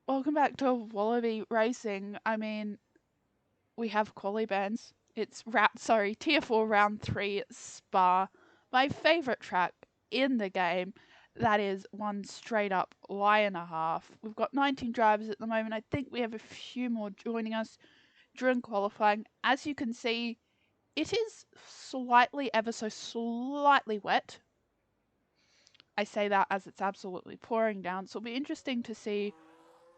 Welcome back to Wallaby Racing. We have quali bands. It's Tier 4 Round 3 Spa. My favourite track in the game. That is one straight up lie and a half. We've got 19 drivers at the moment. I think we have a few more joining us during qualifying. As you can see, it is ever so slightly wet. I say that as it's absolutely pouring down, so it'll be interesting to see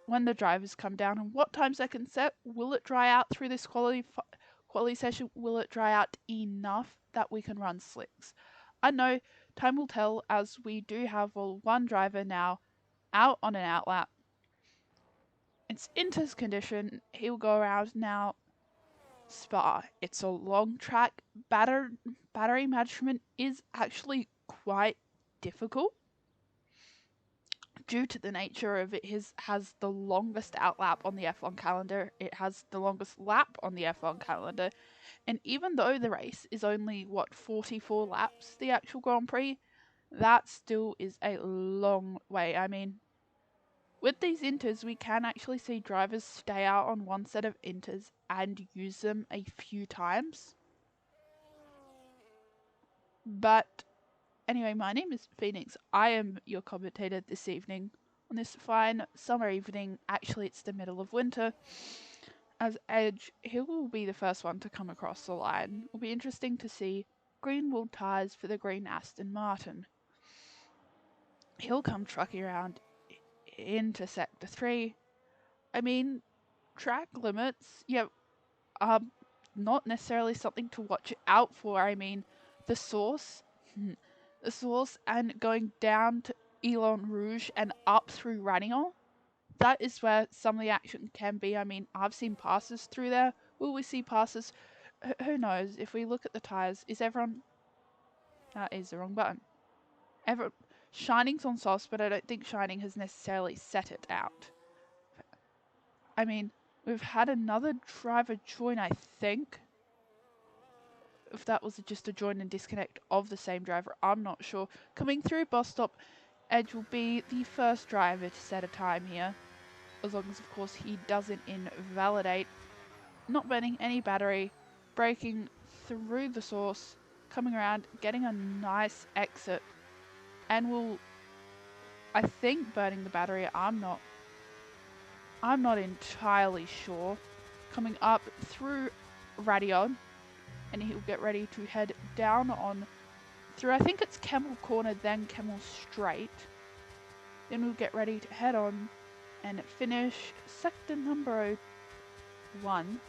when the drivers come down and what times they can set. Will it dry out through this quality session? Will it dry out enough that we can run slicks? I know time will tell, as we do have one driver now out on an outlap. It's Inter's condition. He'll go around now. Spa. It's a long track. Battery management is actually quite difficult due to the nature of it. Has the longest outlap on the F1 calendar. It has the longest lap on the F1 calendar. And even though the race is only, 44 laps, the actual Grand Prix, that still is a long way. With these inters, we can actually see drivers stay out on one set of inters and use them a few times. But anyway, my name is Phoenix. I am your commentator this evening on this fine summer evening. Actually, it's the middle of winter. As Edge, he will be the first one to come across the line. It'll be interesting to see green wool tyres for the green Aston Martin. He'll come trucking around into Sector 3. Track limits, are not necessarily something to watch out for. The source, the source, and going down to Elon Rouge and up through Rannion, that is where some of the action can be. I've seen passes through there. Will we see passes? Who knows? If we look at the tyres, is everyone... That is the wrong button. Shining's on softs, but I don't think Shining has necessarily set it out. We've had another driver join, I think. If that was just a join and disconnect of the same driver, I'm not sure. Coming through bus stop, Edge will be the first driver to set a time here. As long as, of course, he doesn't invalidate. Not burning any battery, braking through the source, coming around, getting a nice exit. And will, I think, burning the battery. I'm not entirely sure. Coming up through Radion, and he'll get ready to head down on through, I think it's Kemmel Corner, then Kemmel Straight. Then we'll get ready to head on and finish sector number 1.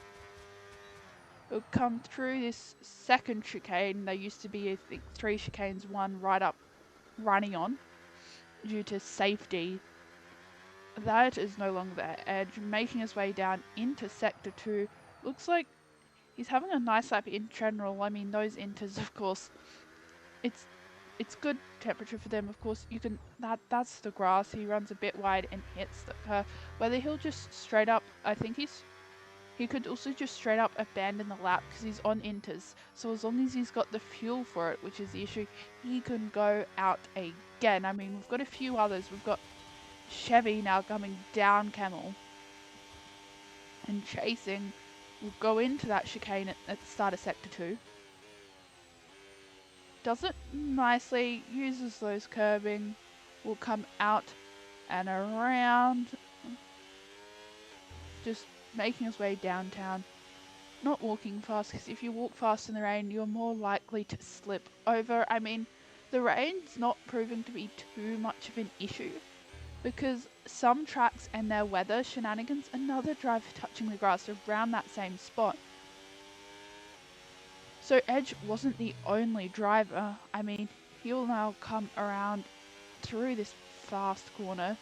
We'll come through this second chicane. There used to be, I think, 3 chicanes, one right up running on due to safety. That is no longer there. Edge making his way down into sector 2. Looks like he's having a nice lap in general. Those inters, of course, it's good temperature for them. Of course, you can that's the grass. He runs a bit wide and hits the curve. Whether he'll just straight up, I think he could also just straight up abandon the lap because he's on inters. So as long as he's got the fuel for it, which is the issue, he can go out again. We've got a few others. We've got Chevy now coming down Kemmel and chasing. We'll go into that chicane at the start of sector 2. Does it nicely, uses those curbing, will come out and around, just making his way downtown. Not walking fast, because if you walk fast in the rain, you're more likely to slip over. The rain's not proving to be too much of an issue, because some tracks and their weather shenanigans, another driver touching the grass around that same spot. So Edge wasn't the only driver. He'll now come around through this fast corner.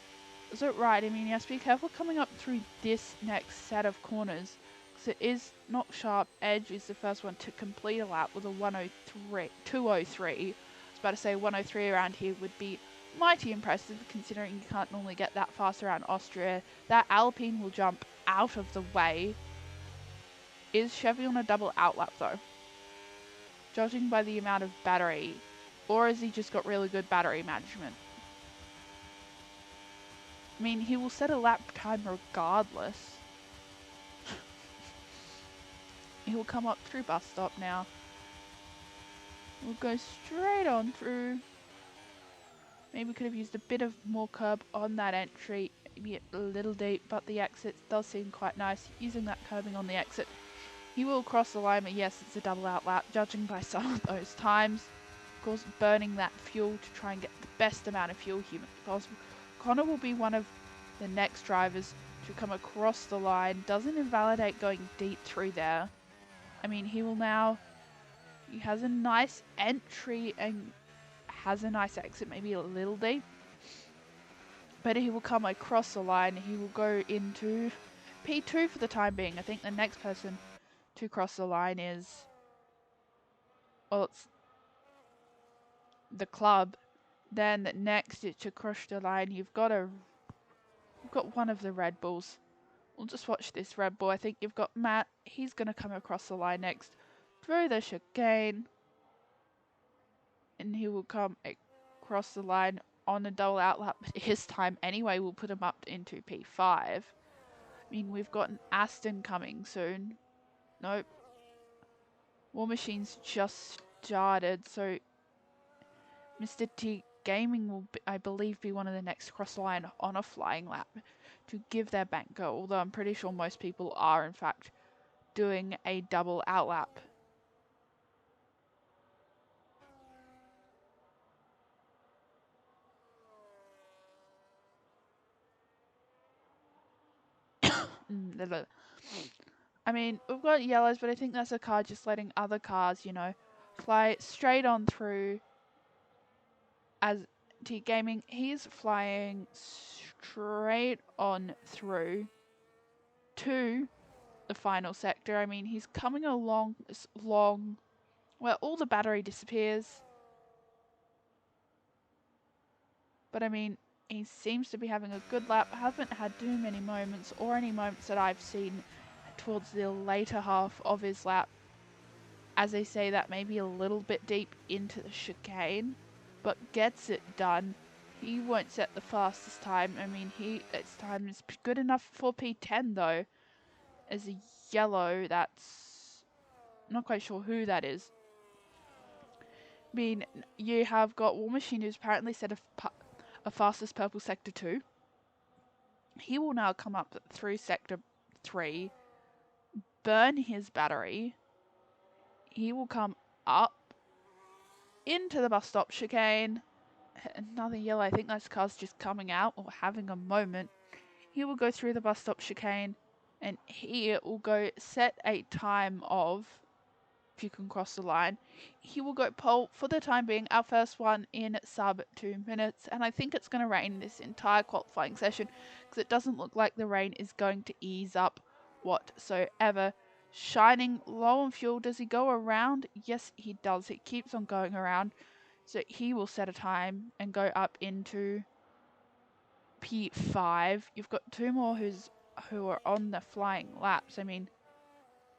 Is it right? He has to be careful coming up through this next set of corners, because it is not sharp. Edge is the first one to complete a lap with a 203. I was about to say 103 around here would be mighty impressive, considering you can't normally get that fast around Austria. That Alpine will jump out of the way. Is Chevy on a double outlap though? Judging by the amount of battery, or has he just got really good battery management? I mean, he will set a lap time regardless. He will come up through bus stop now. We'll go straight on through. Maybe could have used a bit of more curb on that entry. Maybe a little deep, but the exit does seem quite nice. Using that curbing on the exit. He will cross the line, but yes, it's a double out lap, judging by some of those times. Of course, burning that fuel to try and get the best amount of fuel humanly possible. Connor will be one of the next drivers to come across the line. Doesn't invalidate going deep through there. I mean, he will now... He has a nice entry and has a nice exit, maybe a little deep. But he will come across the line. He will go into P2 for the time being. I think the next person to cross the line is... Well, it's the club. Then next to cross the line, you've got one of the Red Bulls. We'll just watch this Red Bull. I think you've got Matt. He's going to come across the line next through the chicane. And he will come across the line on a double out lap. His time anyway will put him up into P5. I mean, we've got an Aston coming soon. Nope. War Machine's just started, so Mr. T Gaming will, I believe, be one of the next to cross the line on a flying lap to give their bank go, although I'm pretty sure most people are, in fact, doing a double out lap. I mean, we've got yellows, but I think that's a car just letting other cars, you know, fly straight on through. As T Gaming, he's flying straight on through to the final sector. I mean, he's coming along this long, where all the battery disappears. But I mean, he seems to be having a good lap. Haven't had too many moments, or any moments that I've seen towards the later half of his lap. As they say, that may be a little bit deep into the chicane, but gets it done. He won't set the fastest time. I mean, his time is good enough for P10 though. As a yellow, that's... I'm not quite sure who that is. I mean, you have got War Machine, who's apparently set a fastest purple sector 2. He will now come up through sector 3, burn his battery. He will come up into the bus stop chicane. Another yellow, I think those cars just coming out or having a moment. He will go through the bus stop chicane and he will go set a time of, if you can cross the line, he will go pole for the time being, our first one in sub 2 minutes. And I think it's going to rain this entire qualifying session because it doesn't look like the rain is going to ease up whatsoever. Shining low on fuel. Does he go around? Yes, he does. He keeps on going around. So he will set a time and go up into P5. You've got two more who are on the flying laps. I mean,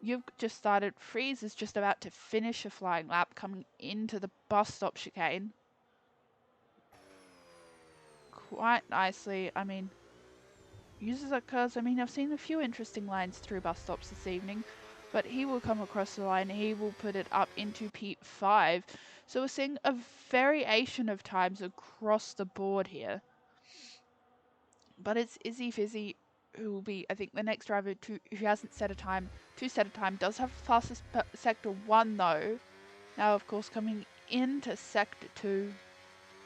you've just started. Freeze is just about to finish a flying lap coming into the bus stop chicane. Quite nicely. I mean, uses occurs. I mean, I've seen a few interesting lines through bus stops this evening. But he will come across the line. He will put it up into P5. So we're seeing a variation of times across the board here. But it's Izzy Fizzy who will be, I think, the next driver who hasn't set a time to set a time. Does have fastest sector 1 though. Now, of course, coming into sector 2,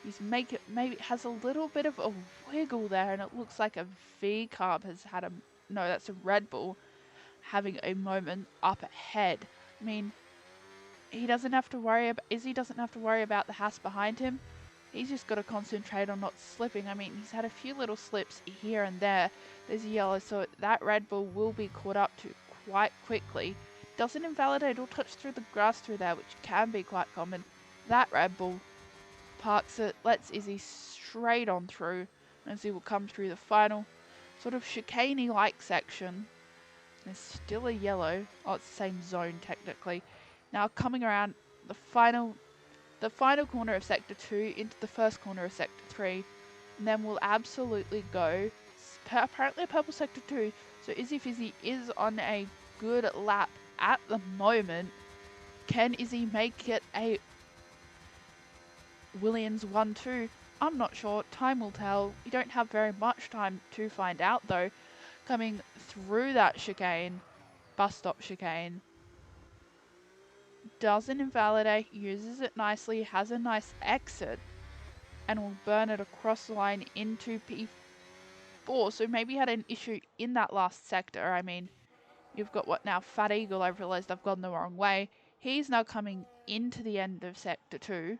he's maybe has a little bit of a wiggle there, and it looks like a V carb has had a no, that's a Red Bull having a moment up ahead. I mean, he doesn't have to worry about, Izzy doesn't have to worry about the Haas behind him. He's just got to concentrate on not slipping. I mean, he's had a few little slips here and there. There's a yellow, so that Red Bull will be caught up to quite quickly. Doesn't invalidate or touch through the grass through there, which can be quite common. That Red Bull parks it, lets Izzy straight on through, as he will come through the final sort of chicane-like section. There's still a yellow. Oh, it's the same zone technically. Now coming around the final corner of sector 2 into the first corner of sector 3, and then we'll absolutely go apparently a purple sector 2. So Izzy Fizzy is on a good lap at the moment. Can Izzy make it a Williams 1-2? I'm not sure. Time will tell. We don't have very much time to find out though. Coming through that chicane, bus stop chicane, doesn't invalidate, uses it nicely, has a nice exit, and will burn it across the line into P4. So maybe had an issue in that last sector. I mean, you've got what now? Fat Eagle. I've realised I've gone the wrong way. He's now coming into the end of sector 2.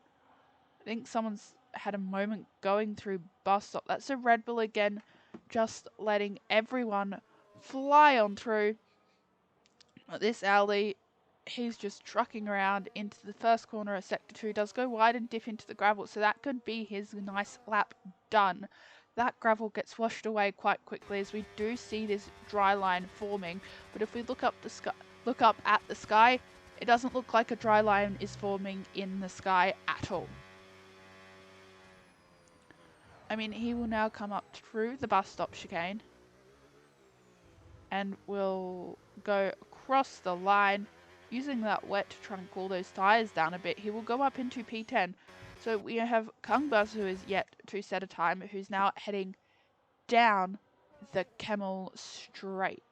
I think someone's had a moment going through bus stop. That's a Red Bull again, just letting everyone fly on through. This Audi, he's just trucking around into the first corner of sector 2. Does go wide and dip into the gravel, so that could be his nice lap done. That gravel gets washed away quite quickly as we do see this dry line forming. But if we look up at the sky, it doesn't look like a dry line is forming in the sky at all. I mean, he will now come up through the bus stop chicane and will go across the line using that wet to try and cool those tyres down a bit. He will go up into P10. So we have Kung Buzz, who is yet to set a time, who's now heading down the Camel Straight.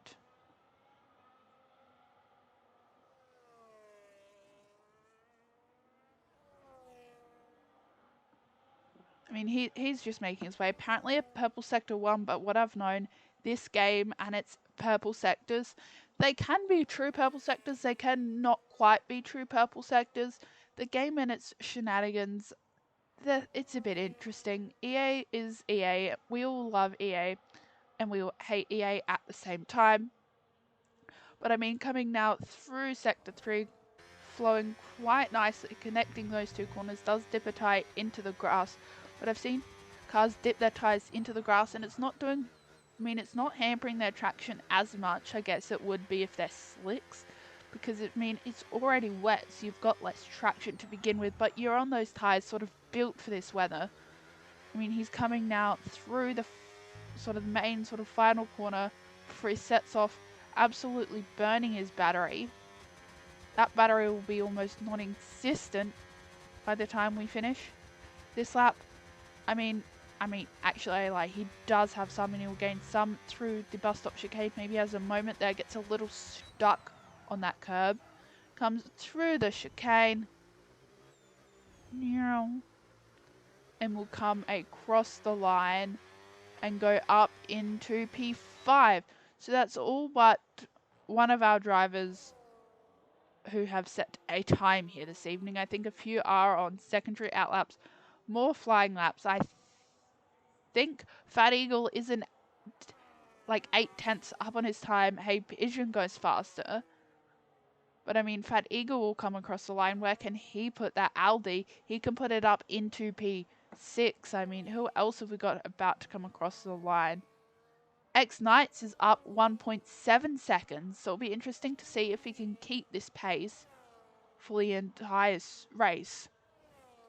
I mean, he's just making his way. Apparently a purple sector 1, but what I've known, this game and its purple sectors, they can be true purple sectors, they can not quite be true purple sectors. The game and its shenanigans, it's a bit interesting. EA is EA. We all love EA, and we all hate EA at the same time. But I mean, coming now through Sector 3, flowing quite nicely, connecting those two corners, does dip a tyre into the grass. But I've seen cars dip their tyres into the grass, and it's not doing, I mean, it's not hampering their traction as much, I guess it would be if they're slicks. Because, it's already wet, so you've got less traction to begin with, but you're on those tyres sort of built for this weather. I mean, he's coming now through the sort of main sort of final corner before he sets off, absolutely burning his battery. That battery will be almost non-existent by the time we finish this lap. I mean, actually, I lie. He does have some, and he'll gain some through the bus stop chicane. Maybe has a moment there, gets a little stuck on that curb. Comes through the chicane. And will come across the line and go up into P5. So that's all but one of our drivers who have set a time here this evening. I think a few are on secondary outlaps, more flying laps. I think Fat Eagle isn't like 8/10 up on his time. Hey, Pigeon goes faster. But I mean, Fat Eagle will come across the line. Where can he put that Aldi? He can put it up into P6. I mean, who else have we got about to come across the line? X Knights is up 1.7 seconds. So it'll be interesting to see if he can keep this pace for the entire race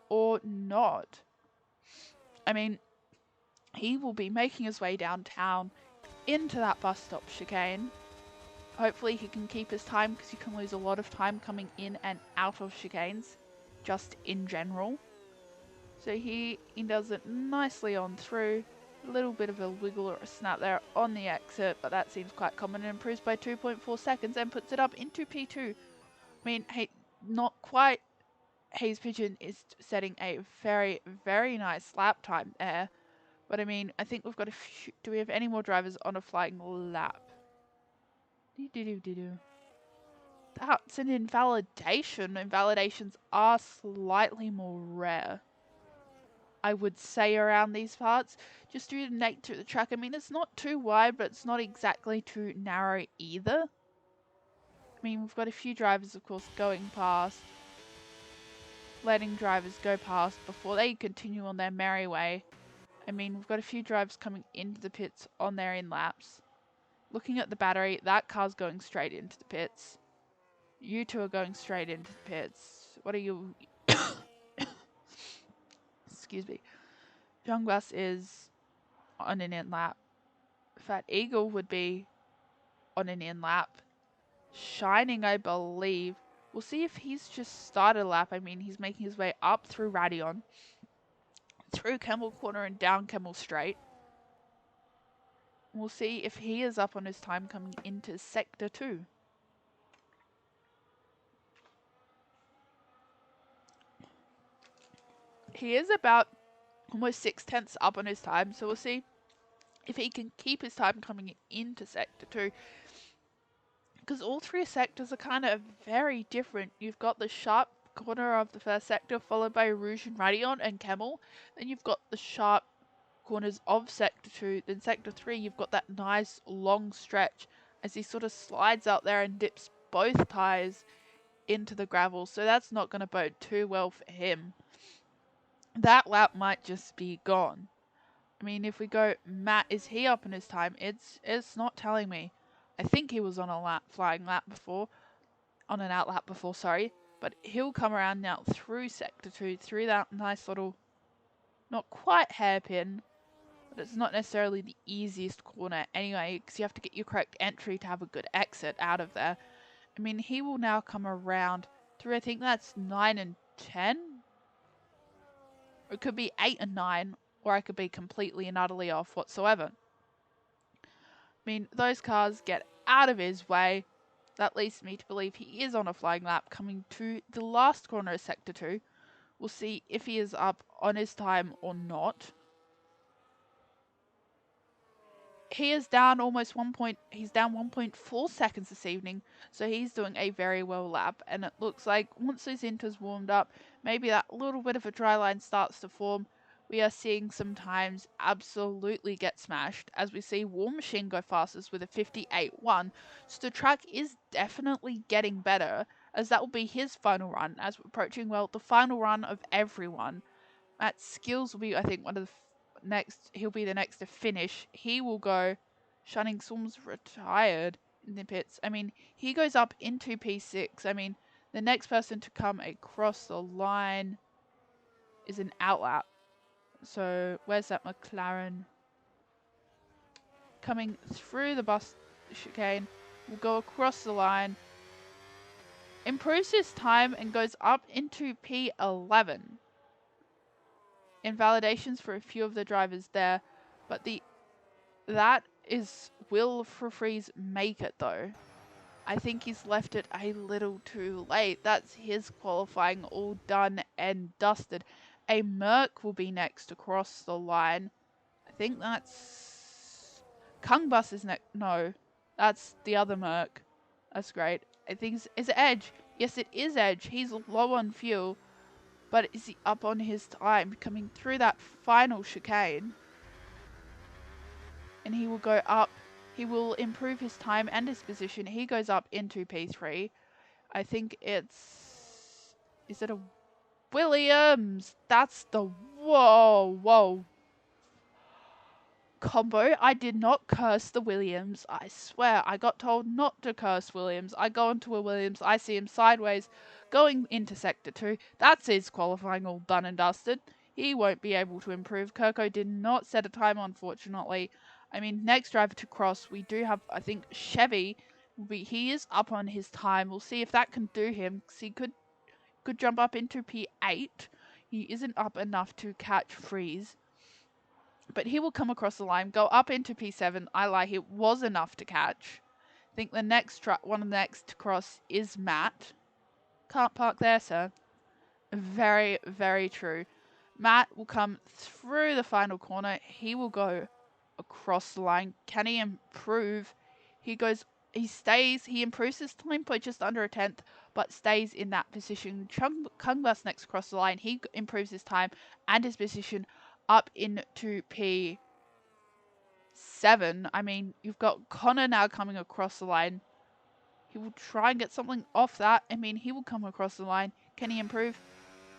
or not. I mean, he will be making his way downtown into that bus stop chicane. Hopefully he can keep his time, because you can lose a lot of time coming in and out of chicanes, just in general. So he does it nicely on through. A little bit of a wiggle or a snap there on the exit, but that seems quite common, and improves by 2.4 seconds and puts it up into P2. I mean, hey, not quite. Hayes Pigeon is setting a very, very nice lap time there. But I mean, I think we've got a few, do we have any more drivers on a flying lap? That's an invalidation. Invalidations are slightly more rare, I would say, around these parts, just due to the nature of the track. I mean, it's not too wide, but it's not exactly too narrow either. I mean, we've got a few drivers, of course, going past, letting drivers go past before they continue on their merry way. I mean, we've got a few drivers coming into the pits on their in laps. Looking at the battery, that car's going straight into the pits. You two are going straight into the pits. What are you? Excuse me. Young Bus is on an in lap. Fat Eagle would be on an in lap. Shining, I believe. We'll see if he's just started a lap. I mean, he's making his way up through Radion, through Camel Corner and down Camel Straight. We'll see if he is up on his time coming into Sector 2. He is about almost 6/10 up on his time, so we'll see if he can keep his time coming into Sector 2. Because all three sectors are kind of very different. You've got the sharp corner of the first sector, followed by Rouge and Radion and Camel. Then you've got the sharp corners of Sector 2. Then Sector 3, you've got that nice long stretch as he sort of slides out there and dips both tyres into the gravel. So that's not going to bode too well for him. That lap might just be gone. I mean, if we go, Matt, is he up in his time? It's not telling me. I think he was on a flying lap before, on an out lap before, sorry. But he'll come around now through Sector 2, through that nice little, not quite hairpin, but it's not necessarily the easiest corner anyway, because you have to get your correct entry to have a good exit out of there. I mean, he will now come around through, I think that's 9 and 10? Or it could be 8 and 9, or I could be completely and utterly off whatsoever. I mean, those cars get out of his way. That leads me to believe he is on a flying lap coming to the last corner of Sector 2. We'll see if he is up on his time or not. He is down almost he's down 1.4 seconds this evening, so he's doing a very well lap, and it looks like once those inters warmed up, maybe that little bit of a dry line starts to form. We are seeing some times absolutely get smashed as we see War Machine go fastest with a 58.1. So the track is definitely getting better, as that will be his final run as we're approaching, well, the final run of everyone. Matt's skills will be, I think, one of the next. He'll be the next to finish. He will go. Shunning Storm's retired in the pits. I mean, he goes up into P6. I mean, the next person to come across the line is an outlap. So where's that McLaren? Coming through the bus chicane, will go across the line, improves his time and goes up into P11. Invalidations for a few of the drivers there, but that is will Freeze make it though. I think he's left it a little too late. That's his qualifying all done and dusted. A Merc will be next across the line. I think that's Kung Bus is next. No, that's the other Merc. That's great. I think is it Edge? Yes, it is Edge. He's low on fuel, but is he up on his time coming through that final chicane? And he will go up. He will improve his time and his position. He goes up into P3. I think it's... Is it a Williams? That's the... Whoa. Combo. I did not curse the Williams. I swear. I got told not to curse Williams. I go into a Williams. I see him sideways going into Sector 2. That's his qualifying all done and dusted. He won't be able to improve. Kirko did not set a time, unfortunately. I mean, next driver to cross, we do have, I think, Chevy. He is up on his time. We'll see if that can do him, because he could jump up into P8. He isn't up enough to catch Freeze. But he will come across the line, go up into P7. I lie, it was enough to catch. I think the next one next to cross is Matt. Can't park there, sir. Very, very true. Matt will come through the final corner. He will go across the line. Can he improve? He improves his time by just under a tenth, but stays in that position. Kung Bus next across the line. He improves his time and his position up into P7. I mean, you've got Connor now coming across the line. He will try and get something off that. I mean, he will come across the line. Can he improve?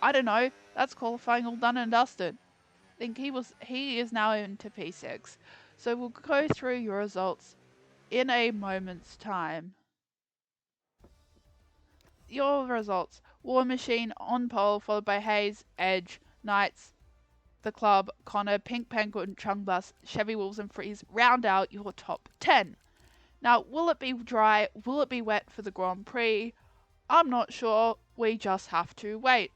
I don't know. That's qualifying all done and dusted. I think he is now into P6. So we'll go through your results in a moment's time. Your results. War Machine on pole, followed by Hayes, Edge, Knights, the Club, Connor, Pink Penguin, Chung Bus, Chevy Wolves and Freeze round out your top 10. Now, will it be dry? Will it be wet for the Grand Prix? I'm not sure. We just have to wait.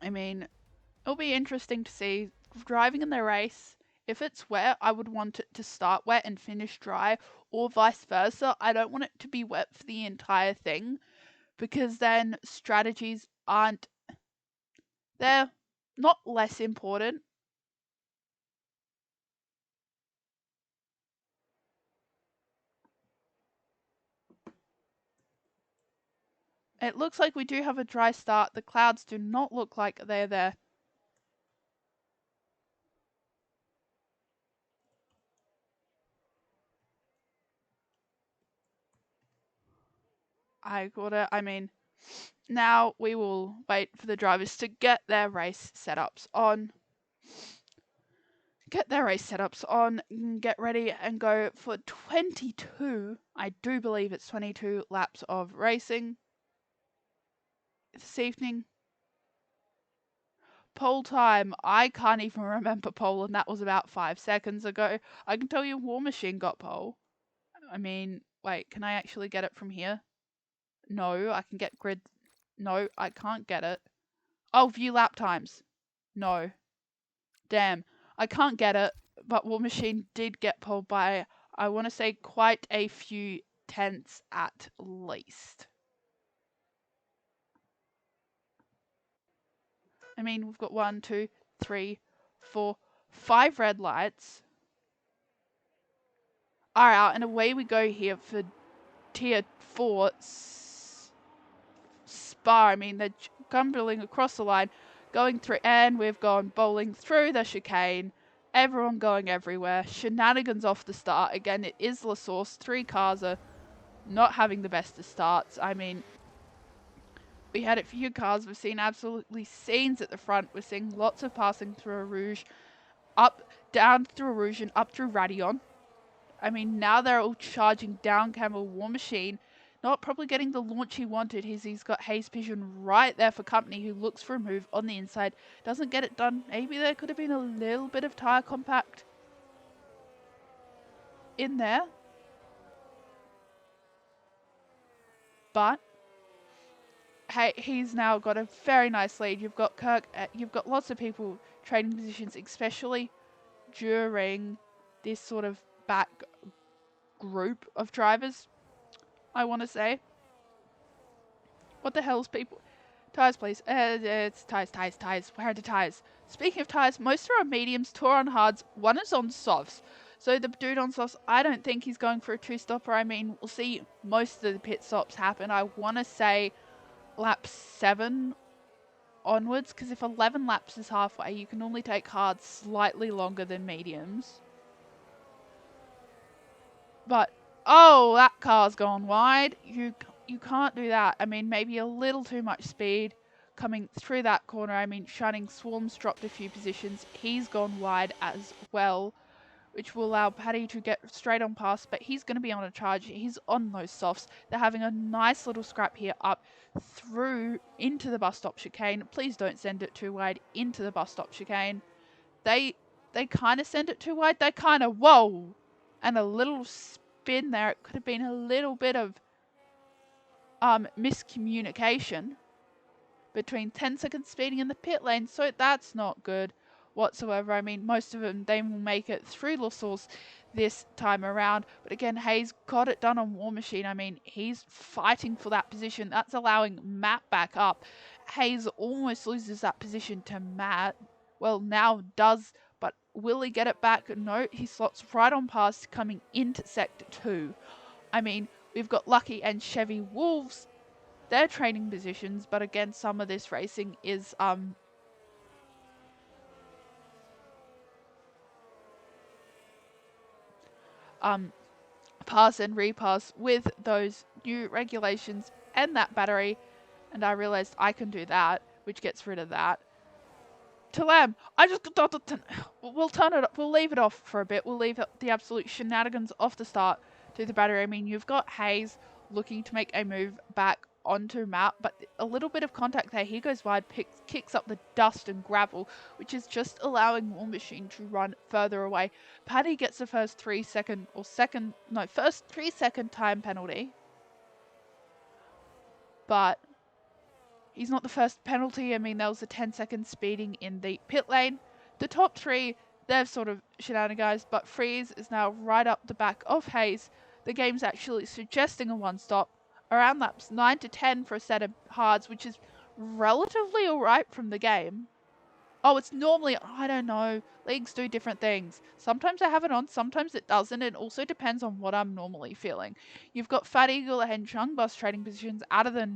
I mean, it'll be interesting to see driving in the race. If it's wet, I would want it to start wet and finish dry, or vice versa. I don't want it to be wet for the entire thing, because then strategies aren't, they're not less important. It looks like we do have a dry start. The clouds do not look like they're there. I mean, now we will wait for the drivers to get their race setups on. Get ready and go for 22. I do believe it's 22 laps of racing this evening. Pole time. I can't even remember pole, and that was about 5 seconds ago. I can tell you War Machine got pole. I mean, wait, can I actually get it from here? No, I can get grid. No, I can't get it. Oh, view lap times. No. Damn. I can't get it, but War Machine did get pole by, I want to say, quite a few tenths at least. I mean, we've got 1, 2, 3, 4, 5 red lights are out, and away we go here for tier 4 Spa. I mean, they're gumbling across the line, going through, and we've gone bowling through the chicane. Everyone going everywhere. Shenanigans off the start. Again, it is La Source. 3 cars are not having the best of starts. I mean, we had a few cars. We've seen absolutely scenes at the front. We're seeing lots of passing through a Rouge, up, down through a Rouge, and up through Radion. I mean, now they're all charging down Camel War Machine. Not probably getting the launch he wanted. He's got Haze Pigeon right there for company, who looks for a move on the inside. Doesn't get it done. Maybe there could have been a little bit of tyre compact in there. But hey, he's now got a very nice lead. You've got Kirk. You've got lots of people trading positions, especially during this sort of back group of drivers, I want to say. What the hell's people? Tyres, please. It's tyres. Where are the tyres? Speaking of tyres, most are on mediums, 2 are on hards, 1 is on softs. So the dude on softs, I don't think he's going for a 2-stopper. I mean, we'll see most of the pit stops happen. I want to say lap 7 onwards, because if 11 laps is halfway, you can only take hards slightly longer than mediums. But, oh, that car's gone wide. You can't do that. I mean, maybe a little too much speed coming through that corner. I mean, Shining Swarm's dropped a few positions. He's gone wide as well, which will allow Paddy to get straight on past, but he's going to be on a charge. He's on those softs. They're having a nice little scrap here up through into the bus stop chicane. Please don't send it too wide into the bus stop chicane. They kind of send it too wide. They kind of, whoa, and a little spin there. It could have been a little bit of miscommunication between 10-second speeding in the pit lane, so that's not good whatsoever. I mean, most of them, they will make it through La Source this time around, but again, Hayes got it done on War Machine. I mean, he's fighting for that position. That's allowing Matt back up. Hayes almost loses that position to Matt. Well, now does, but will he get it back? No, he slots right on past coming into Sector 2. I mean, we've got Lucky and Chevy Wolves. They're trading positions, but again, some of this racing is pass and repass with those new regulations and that battery. And I realized I can do that, which gets rid of that. to Lamb. I just got we'll turn it up. We'll leave it off for a bit. We'll leave the absolute shenanigans off the start to the battery. I mean, you've got Hayes looking to make a move back onto Matt, but a little bit of contact there. He goes wide, kicks up the dust and gravel, which is just allowing War Machine to run further away. Paddy gets the first 3 second time penalty, but he's not the first penalty. I mean, there was a 10-second speeding in the pit lane. The top three, they've sort of shenanigans, but Freeze is now right up the back of Hayes. The game's actually suggesting a one-stop around laps 9 to 10 for a set of hards, which is relatively alright from the game. Oh, it's normally, I don't know, leagues do different things. Sometimes I have it on, sometimes it doesn't. It also depends on what I'm normally feeling. You've got Fat Eagle and Chung Bus trading positions out of the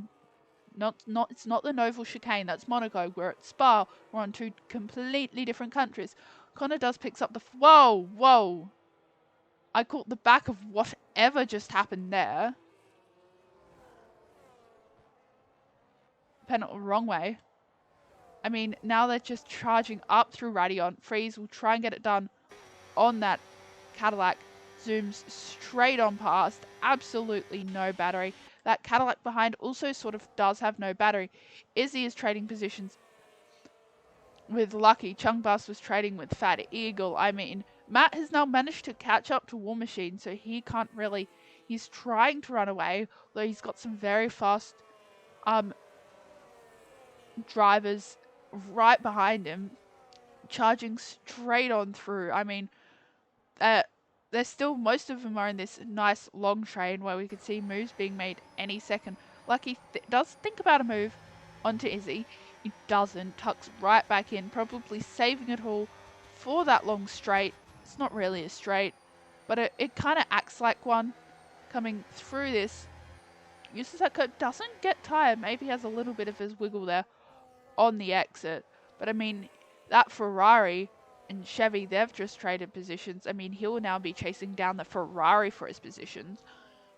it's not the Noval chicane, that's Monaco. We're at Spa. We're on two completely different countries. Connor does picks up the whoa. I caught the back of whatever just happened there. Penalty wrong way. I mean, now they're just charging up through Radion. Freeze will try and get it done on that Cadillac. Zooms straight on past. Absolutely no battery. That Cadillac behind also sort of does have no battery. Izzy is trading positions with Lucky. Chung Bus was trading with Fat Eagle. I mean, Matt has now managed to catch up to War Machine, so he can't really... He's trying to run away, although he's got some very fast drivers right behind him, charging straight on through. I mean, there's still, most of them are in this nice long train where we could see moves being made any second. Lucky does think about a move onto Izzy. He doesn't, tucks right back in, probably saving it all for that long straight. It's not really a straight, but it kind of acts like one coming through this. Yusaka doesn't get tired, maybe has a little bit of his wiggle there on the exit. But I mean, that Ferrari and Chevy, they've just traded positions. I mean, he'll now be chasing down the Ferrari for his positions.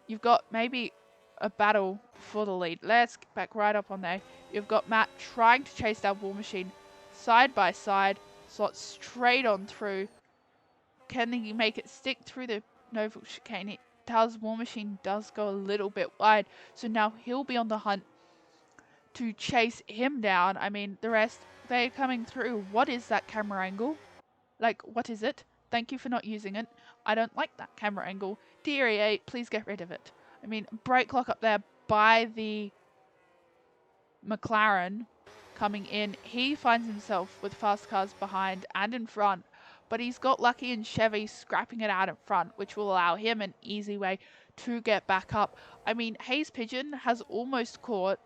You've got maybe a battle for the lead. Let's get back right up on there. You've got Matt trying to chase down War Machine side by side. Slot straight on through. Can he make it stick through the Noval chicane? It does. War Machine does go a little bit wide. So now he'll be on the hunt to chase him down. I mean, the rest, they're coming through. What is that camera angle? Like, what is it? Thank you for not using it. I don't like that camera angle. DRE8, please get rid of it. I mean, brake lock up there by the McLaren coming in. He finds himself with fast cars behind and in front, but he's got Lucky and Chevy scrapping it out in front, which will allow him an easy way to get back up. I mean, Hayes Pigeon has almost caught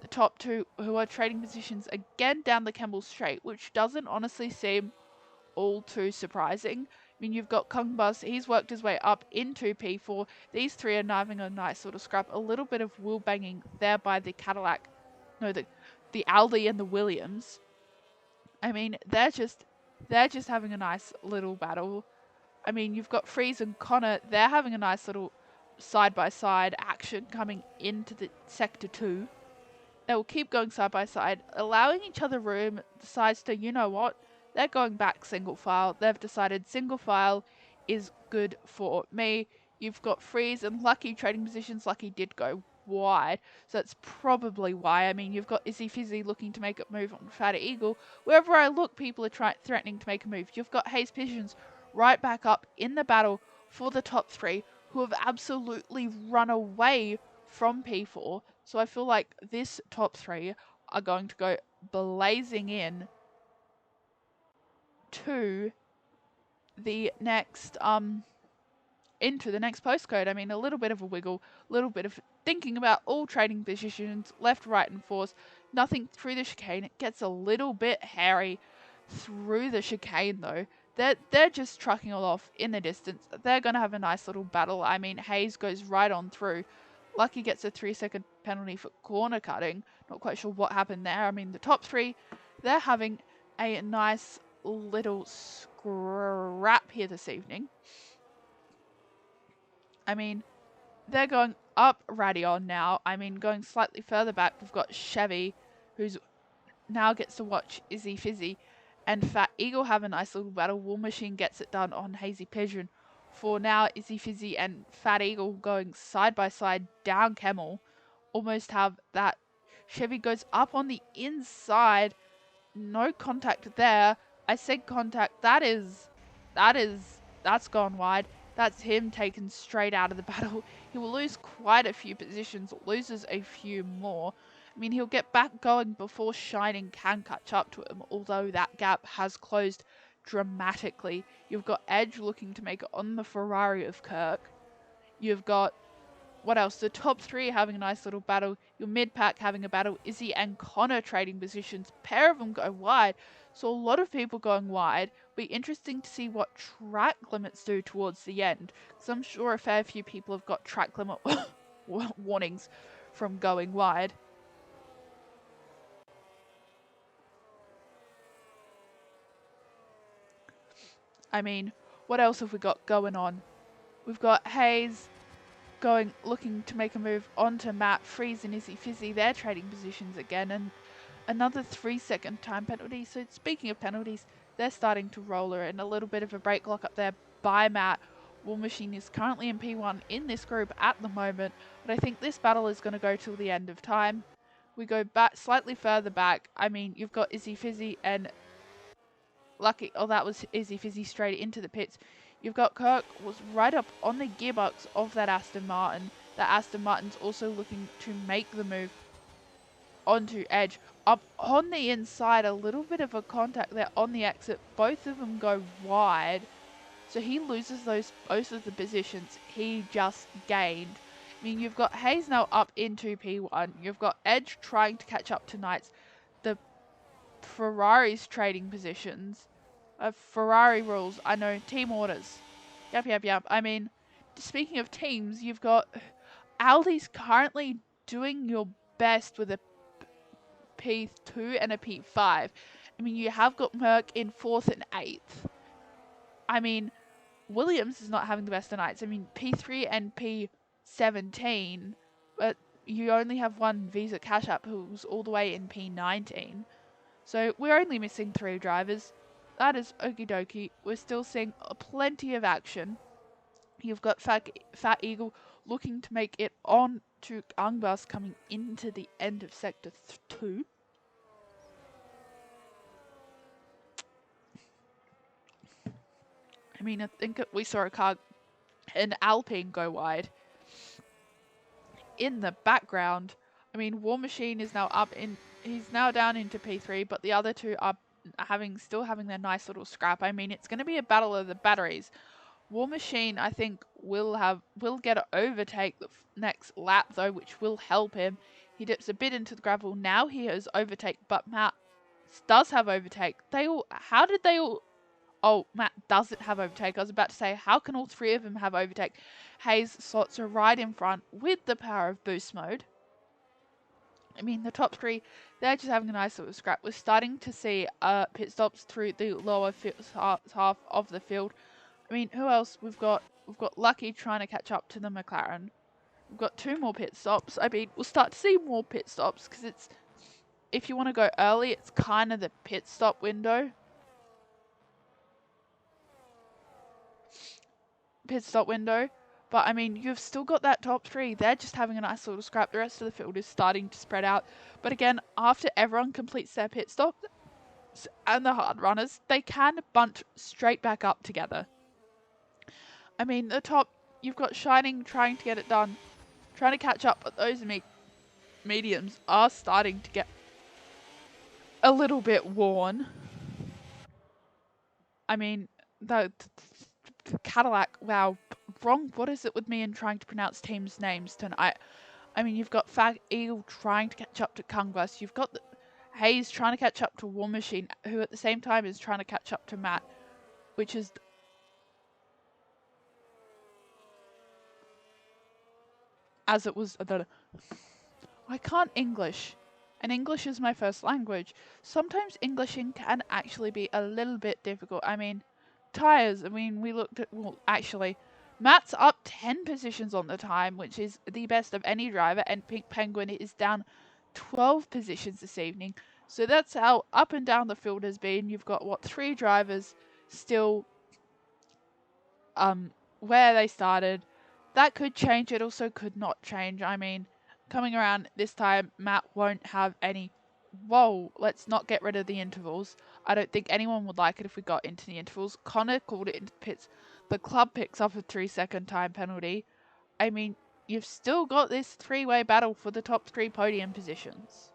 the top two who are trading positions again down the Campbell Straight, which doesn't honestly seem all too surprising. I mean, you've got Kung Bus, he's worked his way up into P4. These three are having a nice sort of scrap. A little bit of wheel banging there by the Cadillac, no, the Aldi and the Williams. I mean, they're just having a nice little battle. I mean, you've got Freeze and Connor, they're having a nice little side-by-side action coming into the Sector 2. They will keep going side by side, allowing each other room. Decides to, you know what, they're going back single file. They've decided single file is good for me. You've got Freeze and Lucky trading positions. Lucky did go wide, so that's probably why. I mean, you've got Izzy Fizzy looking to make a move on Fat Eagle. Wherever I look, people are threatening to make a move. You've got Hayes Pigeons right back up in the battle for the top three, who have absolutely run away from P4. So I feel like this top three are going to go blazing in to the next into the next postcode. I mean, a little bit of a wiggle, a little bit of thinking about all trading positions, left, right, and force. Nothing through the chicane. It gets a little bit hairy through the chicane though. They're just trucking off in the distance. They're going to have a nice little battle. I mean, Hayes goes right on through. Lucky gets a 3-second penalty for corner cutting. Not quite sure what happened there. I mean, the top three, they're having a nice little scrap here this evening. I mean, they're going up Radion now. I mean, going slightly further back, we've got Chevy, who's now gets to watch Izzy Fizzy and Fat Eagle have a nice little battle. War Machine gets it done on Hazy Pigeon. For now, Izzy Fizzy and Fat Eagle going side by side down Camel. Almost have that. Chevy goes up on the inside. No contact there. I said contact. That's gone wide. That's him taken straight out of the battle. He will lose quite a few positions, loses a few more. I mean, he'll get back going before Shining can catch up to him, although that gap has closed dramatically. You've got Edge looking to make it on the Ferrari of Kirk. You've got, what else? The top three having a nice little battle. Your mid-pack having a battle. Izzy and Connor trading positions. Pair of them go wide. So a lot of people going wide. Be interesting to see what track limits do towards the end. Because I'm sure a fair few people have got track limit warnings from going wide. I mean, what else have we got going on? We've got Hayes looking to make a move onto Matt. Freeze and Izzy Fizzy, they're trading positions again, and another 3-second time penalty. So speaking of penalties, they're starting to roll her, and a little bit of a break lock up there by Matt. War Machine is currently in P1 in this group at the moment, but I think this battle is going to go till the end of time. We go back slightly further back. I mean, you've got Izzy Fizzy and Lucky. Oh, that was Izzy Fizzy straight into the pits. You've got Kirk was right up on the gearbox of that Aston Martin. That Aston Martin's also looking to make the move onto Edge. Up on the inside, a little bit of a contact there on the exit. Both of them go wide. So he loses both of the positions he just gained. I mean, you've got Hayes now up into P1. You've got Edge trying to catch up to Knights. The Ferrari's trading positions. Ferrari rules. I know. Team orders. Yep. I mean, speaking of teams, you've got Aldi's currently doing your best with a P2 and a P5. I mean, you have got Merck in 4th and 8th. I mean, Williams is not having the best of nights. I mean, P3 and P17, but you only have one Visa Cash App who's all the way in P19. So we're only missing 3 drivers. That is okie dokie. We're still seeing plenty of action. You've got Fat Eagle looking to make it on to Angbas coming into the end of Sector 2. I mean, I think we saw an Alpine go wide. In the background, I mean, War Machine is now he's now down into P3, but the other two are still having their nice little scrap. I mean, it's going to be a battle of the batteries. War Machine, I think, will get an overtake the next lap though, which will help him. He dips a bit into the gravel. Now he has overtake, but Matt does have overtake. How did they all? Oh, Matt doesn't have overtake. I was about to say, how can all 3 of them have overtake? Hayes slots are right in front with the power of boost mode. I mean, the top 3, they're just having a nice little scrap. We're starting to see pit stops through the lower half of the field. I mean, who else? We've got Lucky trying to catch up to the McLaren. We've got 2 more pit stops. I mean, we'll start to see more pit stops because if you want to go early, it's kind of the pit stop window. But I mean, you've still got that top 3. They're just having a nice little scrap. The rest of the field is starting to spread out. But again, after everyone completes their pit stop and the hard runners, they can bunt straight back up together. I mean, the top, you've got Shining trying to get it done, trying to catch up, but those mediums are starting to get a little bit worn. I mean, the Cadillac, wow, wrong. What is it with me and trying to pronounce teams' names tonight? I mean, you've got Fat Eagle trying to catch up to Kungwas. You've got Hayes trying to catch up to War Machine, who at the same time is trying to catch up to Matt, which is as it was. I can't English, and English is my first language. Sometimes Englishing can actually be a little bit difficult. I mean, tires. I mean, we looked at, well, actually, Matt's up 10 positions on the time, which is the best of any driver, and Pink Penguin is down 12 positions this evening. So that's how up and down the field has been. You've got, what, 3 drivers still where they started. That could change. It also could not change. I mean, coming around this time, Matt won't have any. Whoa, let's not get rid of the intervals. I don't think anyone would like it if we got into the intervals. Connor called it into pits. The club picks up a 3-second time penalty. I mean, you've still got this 3-way battle for the top 3 podium positions.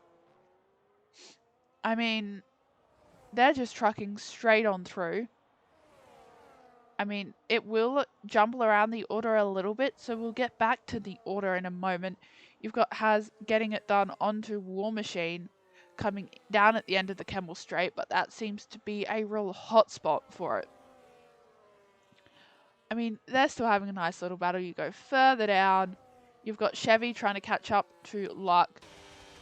I mean, they're just trucking straight on through. I mean, it will jumble around the order a little bit, so we'll get back to the order in a moment. You've got Haz getting it done onto War Machine, coming down at the end of the Kemmel Straight, but that seems to be a real hot spot for it. I mean, they're still having a nice little battle. You go further down, you've got Chevy trying to catch up to Luck.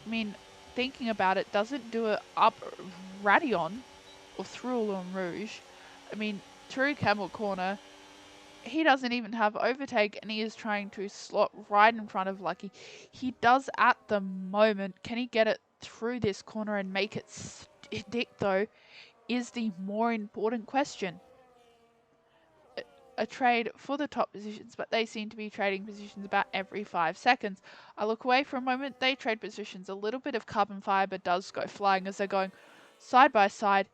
I mean, thinking about it, doesn't do it up Radion or through Moulin Rouge. I mean, through Camel Corner, he doesn't even have overtake, and he is trying to slot right in front of Lucky. He does at the moment. Can he get it through this corner and make it stick, though, is the more important question. A trade for the top positions, but they seem to be trading positions about every 5 seconds. I look away for a moment, they trade positions. A little bit of carbon fiber does go flying as they're going side by side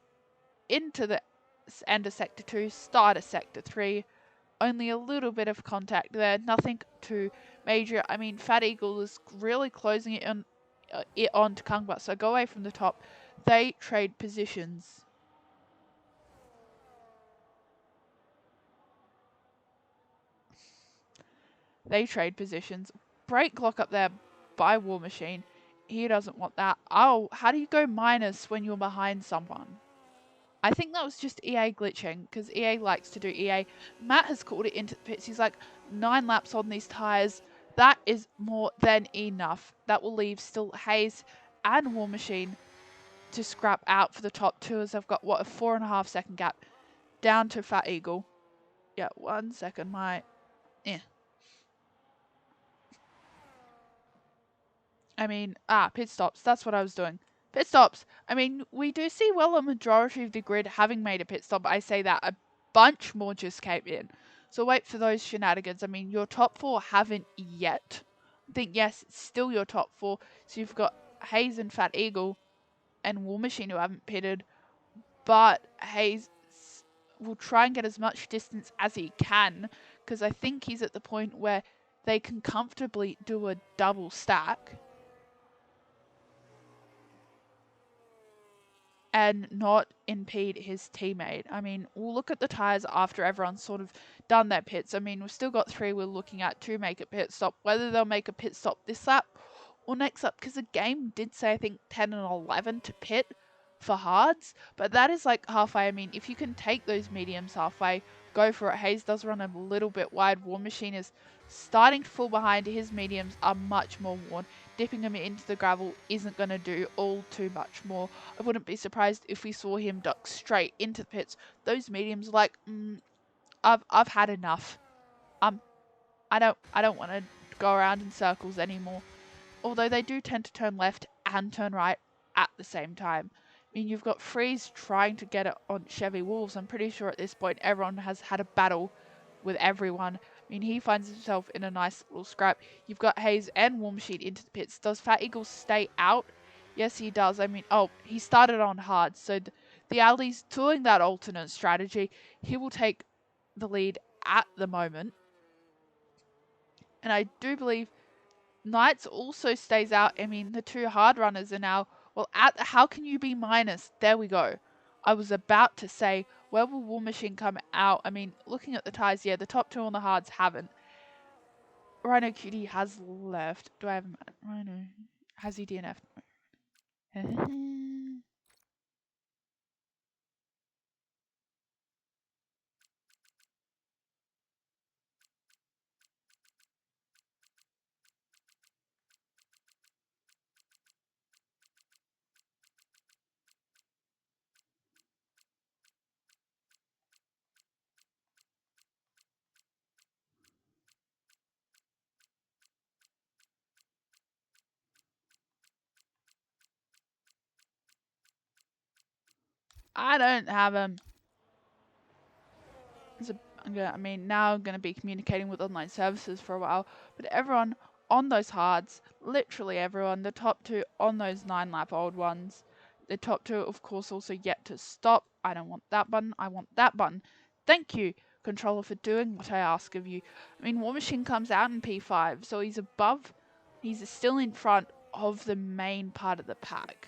into the end of Sector 2, start of Sector 3. Only a little bit of contact there, nothing too major. I mean, Fat Eagle is really closing it on to Kungba, so go away from the top. They trade positions. They trade positions. Brake lock up there by War Machine. He doesn't want that. Oh, how do you go minus when you're behind someone? I think that was just EA glitching, because EA likes to do EA. Matt has called it into the pits. He's like, 9 laps on these tyres. That is more than enough. That will leave still Hayes and War Machine to scrap out for the top 2, as they've got, what, a 4.5 second gap down to Fat Eagle. Yeah, 1 second, I mean, pit stops. That's what I was doing. Pit stops. I mean, we do see, well, a majority of the grid having made a pit stop. I say that a bunch more just came in. So wait for those shenanigans. I mean, your top 4 haven't yet. I think, yes, it's still your top 4. So you've got Hayes and Fat Eagle and War Machine who haven't pitted. But Hayes will try and get as much distance as he can, because I think he's at the point where they can comfortably do a double stack and not impede his teammate. I mean, we'll look at the tyres after everyone's sort of done their pits. I mean, we've still got 3 we're looking at to make a pit stop. Whether they'll make a pit stop this lap or next lap, because the game did say, I think, 10 and 11 to pit for hards, but that is like halfway. I mean, if you can take those mediums halfway, go for it. Hayes does run a little bit wide. War Machine is starting to fall behind. His mediums are much more worn. Dipping him into the gravel isn't going to do all too much more. I wouldn't be surprised if we saw him duck straight into the pits. Those mediums, like, I've had enough. I don't want to go around in circles anymore. Although they do tend to turn left and turn right at the same time. I mean, you've got Freeze trying to get it on Chevy Wolves. I'm pretty sure at this point everyone has had a battle with everyone. I mean, he finds himself in a nice little scrap. You've got Hayes and War Machine into the pits. Does Fat Eagle stay out? Yes, he does. I mean, he started on hard. So the Aldi's doing that alternate strategy. He will take the lead at the moment. And I do believe Knights also stays out. I mean, the 2 hard runners are now, well, how can you be minus? There we go. I was about to say, where will War Machine come out? I mean, looking at the ties, yeah, the top 2 on the hards haven't. Rhino Cutie has left. Do I have Rhino? Has he DNF? I don't have them. I mean, now I'm going to be communicating with online services for a while, but everyone on those hards, literally everyone, the top 2 on those 9-lap old ones, the top 2, of course, also yet to stop. I don't want that button, I want that button. Thank you, controller, for doing what I ask of you. I mean, War Machine comes out in P5, so he's still in front of the main part of the pack.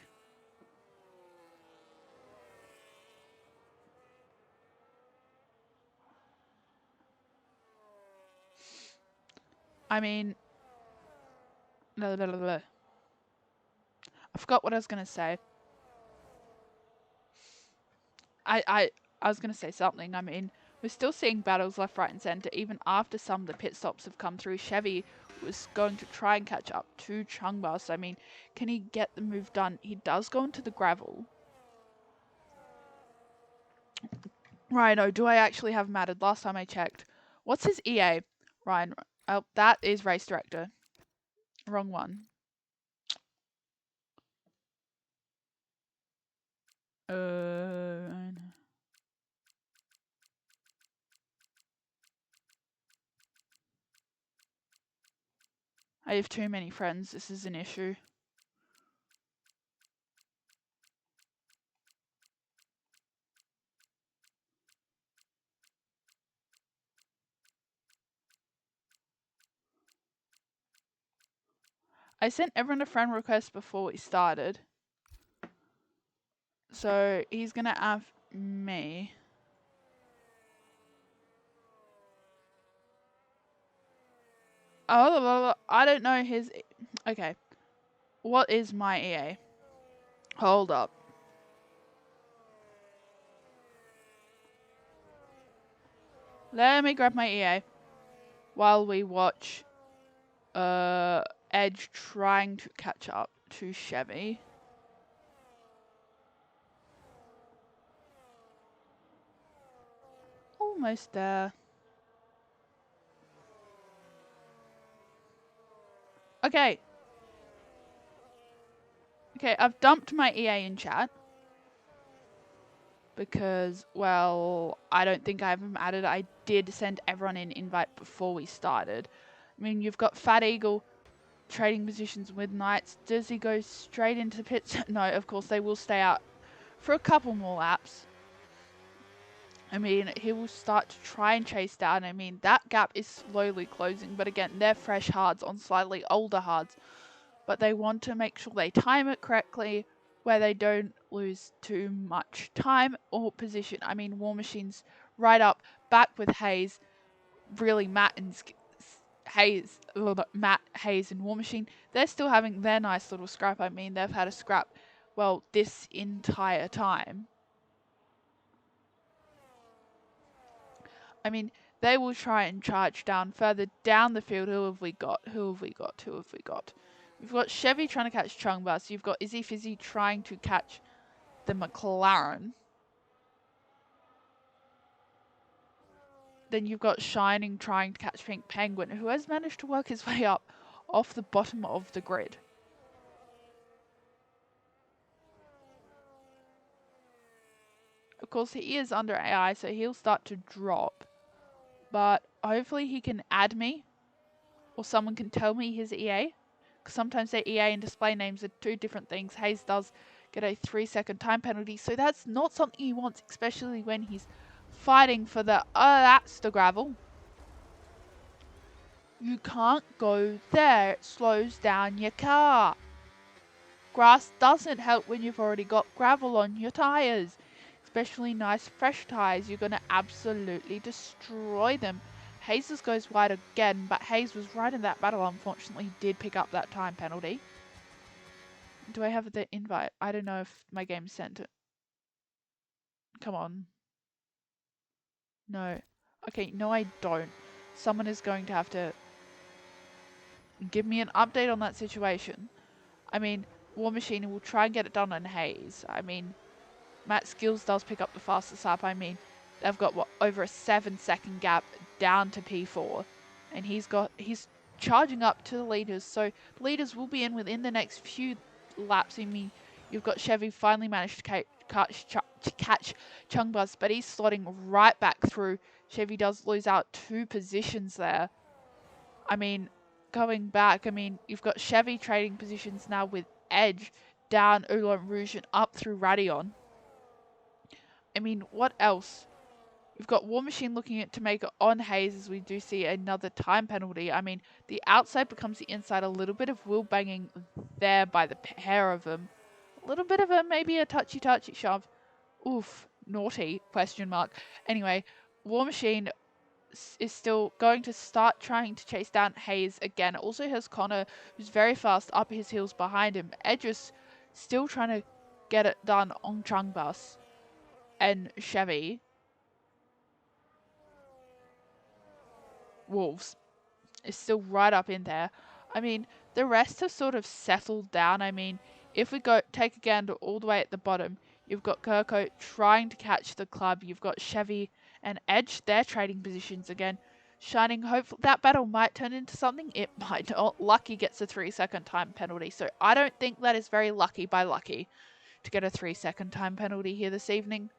I mean, I forgot what I was going to say. I was going to say something. I mean, we're still seeing battles left, right, and centre, even after some of the pit stops have come through. Chevy was going to try and catch up to Chungbus. I mean, can he get the move done? He does go into the gravel. Rhino, do I actually have him added? Last time I checked. What's his EA? Ryan, oh, that is Race Director. Wrong one. I have too many friends. This is an issue. I sent everyone a friend request before we started. So he's going to have me. Oh, I don't know his... Okay. What is my EA? Hold up. Let me grab my EA while we watch Edge trying to catch up to Chevy. Almost there. Okay. Okay, I've dumped my EA in chat. Because, well, I don't think I have him added. I did send everyone an invite before we started. I mean, you've got Fat Eagle trading positions with Knights. Does he go straight into the pits? No, of course, they will stay out for a couple more laps. I mean, he will start to try and chase down. I mean, that gap is slowly closing. But again, they're fresh hards on slightly older hards. But they want to make sure they time it correctly, where they don't lose too much time or position. I mean, War Machine's right up, back with Hayes. Really, Matt, Hayes, and War Machine, they're still having their nice little scrap. I mean, they've had a scrap, well, this entire time. I mean, they will try and charge down further down the field. Who have we got? We've got Chevy trying to catch Chungbus. You've got Izzy Fizzy trying to catch the McLaren. Then you've got Shining trying to catch Pink Penguin, who has managed to work his way up off the bottom of the grid. Of course, he is under AI, so he'll start to drop. But hopefully he can add me, or someone can tell me his EA. Because sometimes their EA and display names are 2 different things. Hayes does get a 3-second time penalty, so that's not something he wants, especially when he's fighting for the, that's the gravel. You can't go there, it slows down your car. Grass doesn't help when you've already got gravel on your tyres. Especially nice fresh tyres, you're going to absolutely destroy them. Hayes goes wide again, but Hayes was right in that battle, unfortunately did pick up that time penalty. Do I have the invite? I don't know if my game sent it. Come on. No. Okay, no I don't. Someone is going to have to give me an update on that situation. I mean, War Machine will try and get it done on Hayes. I mean, Matt Skills does pick up the fastest lap. I mean, they've got, what, over a 7-second gap down to P4. And he's charging up to the leaders. So the leaders will be in within the next few laps. I mean, you've got Chevy finally managed to catch to catch Chungbus, but he's slotting right back through. Chevy does lose out 2 positions there. I mean, going back, I mean, you've got Chevy trading positions now with Edge down Oolong Rouge and up through Radion. I mean, what else? You've got War Machine looking at to make it on Hayes as we do see another time penalty. I mean, the outside becomes the inside. A little bit of wheel banging there by the pair of them. A little bit of maybe a touchy shove. Oof, naughty, question mark. Anyway, War Machine is still going to start trying to chase down Hayes again. Also has Connor, who's very fast, up his heels behind him. Edge is still trying to get it done on Chungbus and Chevy. Wolves is still right up in there. I mean, the rest have sort of settled down. I mean, if we go take a gander all the way at the bottom, you've got Kirko trying to catch the club. You've got Chevy and Edge, their trading positions again. Shining hopeful that battle might turn into something. It might not. Lucky gets a 3-second time penalty. So I don't think that is very lucky by Lucky to get a 3-second time penalty here this evening.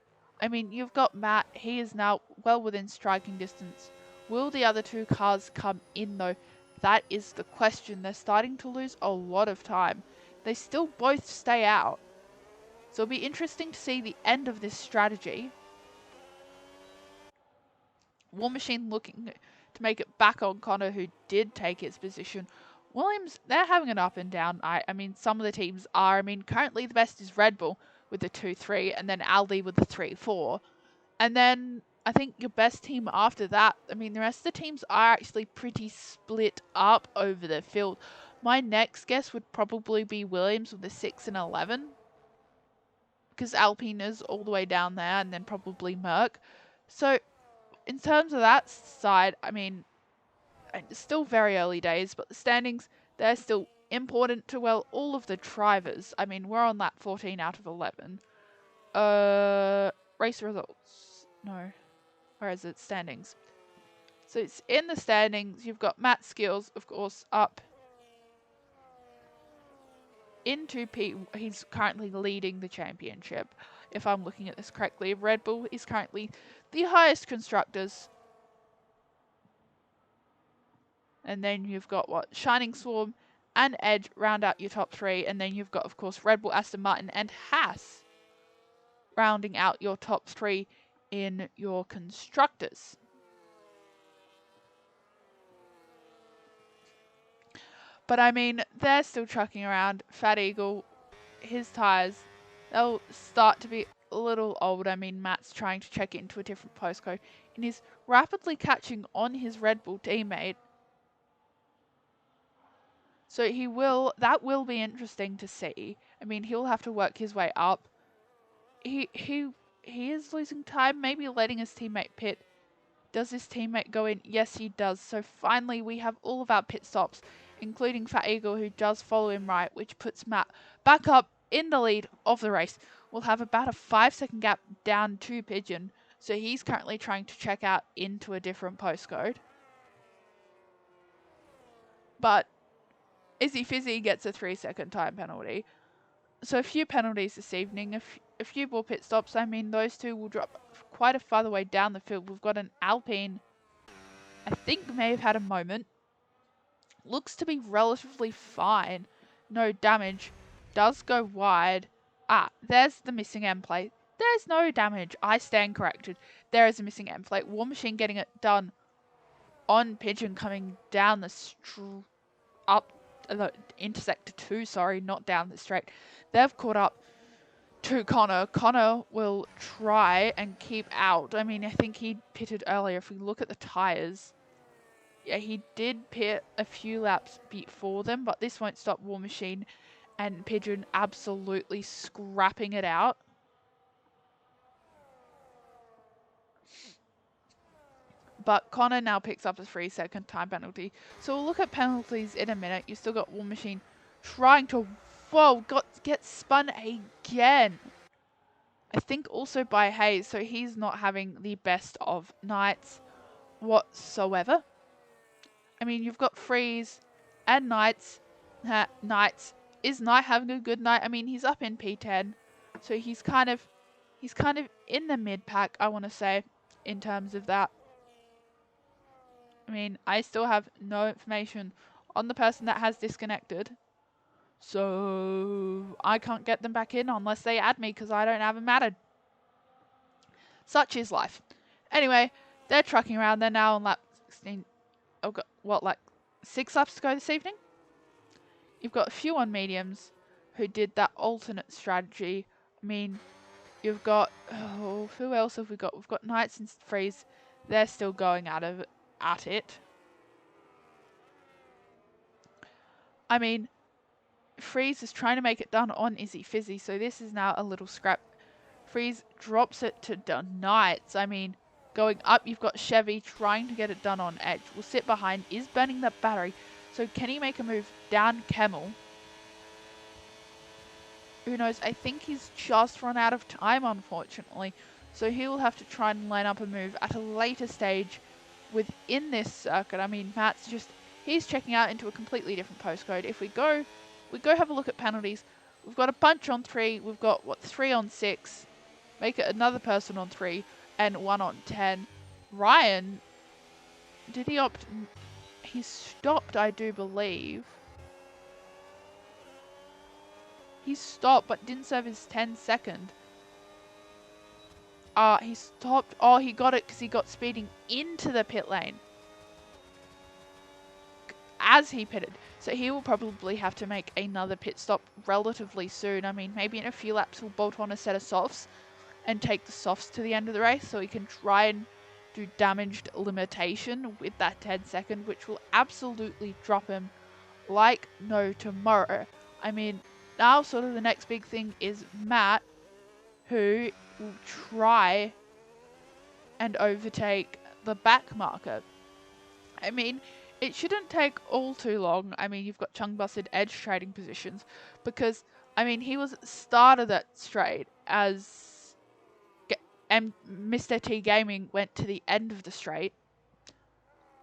I mean, you've got Matt. He is now well within striking distance. Will the other 2 cars come in though? That is the question. They're starting to lose a lot of time. They still both stay out. So it'll be interesting to see the end of this strategy. War Machine looking to make it back on Connor, who did take his position. Williams, they're having an up and down night. I mean, some of the teams are. I mean, currently the best is Red Bull with the 2-3, and then Aldi with the 3-4. And then I think your best team after that, I mean, the rest of the teams are actually pretty split up over the field. My next guess would probably be Williams with the 6 and 11. Because Alpine is all the way down there, and then probably Merc. So in terms of that side, I mean, it's still very early days, but the standings, they're still important to, well, all of the drivers. I mean, we're on that 14 out of 11. Race results. No. Where is it? Standings. So it's in the standings. You've got Matt Skills, of course, up into P. He's currently leading the championship, if I'm looking at this correctly. Red Bull is currently the highest constructors. And then you've got what? Shining Swarm and Edge round out your top 3. And then you've got, of course, Red Bull, Aston Martin, and Haas rounding out your top 3 in your constructors. But I mean, they're still trucking around. Fat Eagle, his tyres, they'll start to be a little old. I mean, Matt's trying to check it into a different postcode and is rapidly catching on his Red Bull teammate. So that will be interesting to see. I mean, he'll have to work his way up. He is losing time, maybe letting his teammate pit. Does his teammate go in? Yes, he does. So finally, we have all of our pit stops, including Fat Eagle, who does follow him right, which puts Matt back up in the lead of the race. We'll have about a 5-second gap down to Pigeon. So he's currently trying to check out into a different postcode. But Izzy Fizzy gets a 3-second time penalty. So a few penalties this evening, a few more pit stops. I mean, those 2 will drop quite a farther way down the field. We've got an Alpine, I think may have had a moment. Looks to be relatively fine. No damage. Does go wide. Ah, there's the missing end plate. There's no damage. I stand corrected. There is a missing end plate. War Machine getting it done on Pigeon coming down the intersector 2, sorry, not down the straight. They've caught up to Connor. Connor will try and keep out. I mean, I think he pitted earlier. If we look at the tyres, yeah, he did pit a few laps before them, but this won't stop War Machine and Pigeon absolutely scrapping it out. But Connor now picks up a 3-second time penalty. So we'll look at penalties in a minute. You still got War Machine trying to, get spun again. I think also by Hayes, so he's not having the best of nights whatsoever. I mean, you've got Freeze and Knights. Knights, is Knight having a good night? I mean, he's up in P10, so he's He's kind of in the mid-pack, I want to say, in terms of that. I mean, I still have no information on the person that has disconnected. So I can't get them back in unless they add me because I don't have them added. Such is life. Anyway, they're trucking around. They're now on lap 16. I've got, what, like 6 laps to go this evening? You've got a few on mediums who did that alternate strategy. I mean, you've got, oh, who else have we got? We've got Knights and Freeze. They're still going at it. I mean, Freeze is trying to make it done on Izzy Fizzy, so this is now a little scrap. Freeze drops it to Knights. I mean, going up, you've got Chevy trying to get it done on Edge. Will sit behind, is burning that battery. So can he make a move down Camel? Who knows? I think he's just run out of time, unfortunately. So he will have to try and line up a move at a later stage within this circuit. I mean, Matt's just, he's checking out into a completely different postcode. If we go have a look at penalties. We've got a bunch on 3. We've got, what, 3 on 6. Make it another person on 3 and 1 on 10. Ryan, did he opt? He stopped, I do believe. He stopped, but didn't serve his 10-second. He stopped. Oh, he got it because he got speeding into the pit lane as he pitted. So he will probably have to make another pit stop relatively soon. I mean, maybe in a few laps he'll bolt on a set of softs and take the softs to the end of the race so he can try and do damaged limitation with that 10-second, which will absolutely drop him like no tomorrow. I mean, now sort of the next big thing is Matt, who will try and overtake the back marker. I mean, it shouldn't take all too long. I mean, you've got Chung Busted Edge trading positions because, I mean, he was at the start of that straight as Mr. T Gaming went to the end of the straight.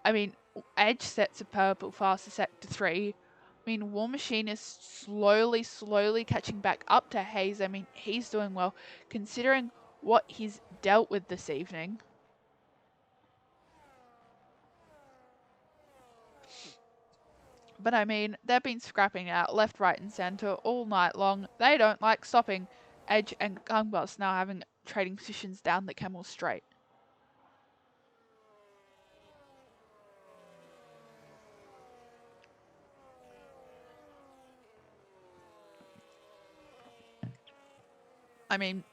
I mean, Edge sets a purple faster sector 3. I mean, War Machine is slowly catching back up to Hayes. I mean, he's doing well considering what he's dealt with this evening. But I mean, they've been scrapping out left, right and centre all night long. They don't like stopping. Edge and Gungbus now having trading positions down the Camel Straight. I mean,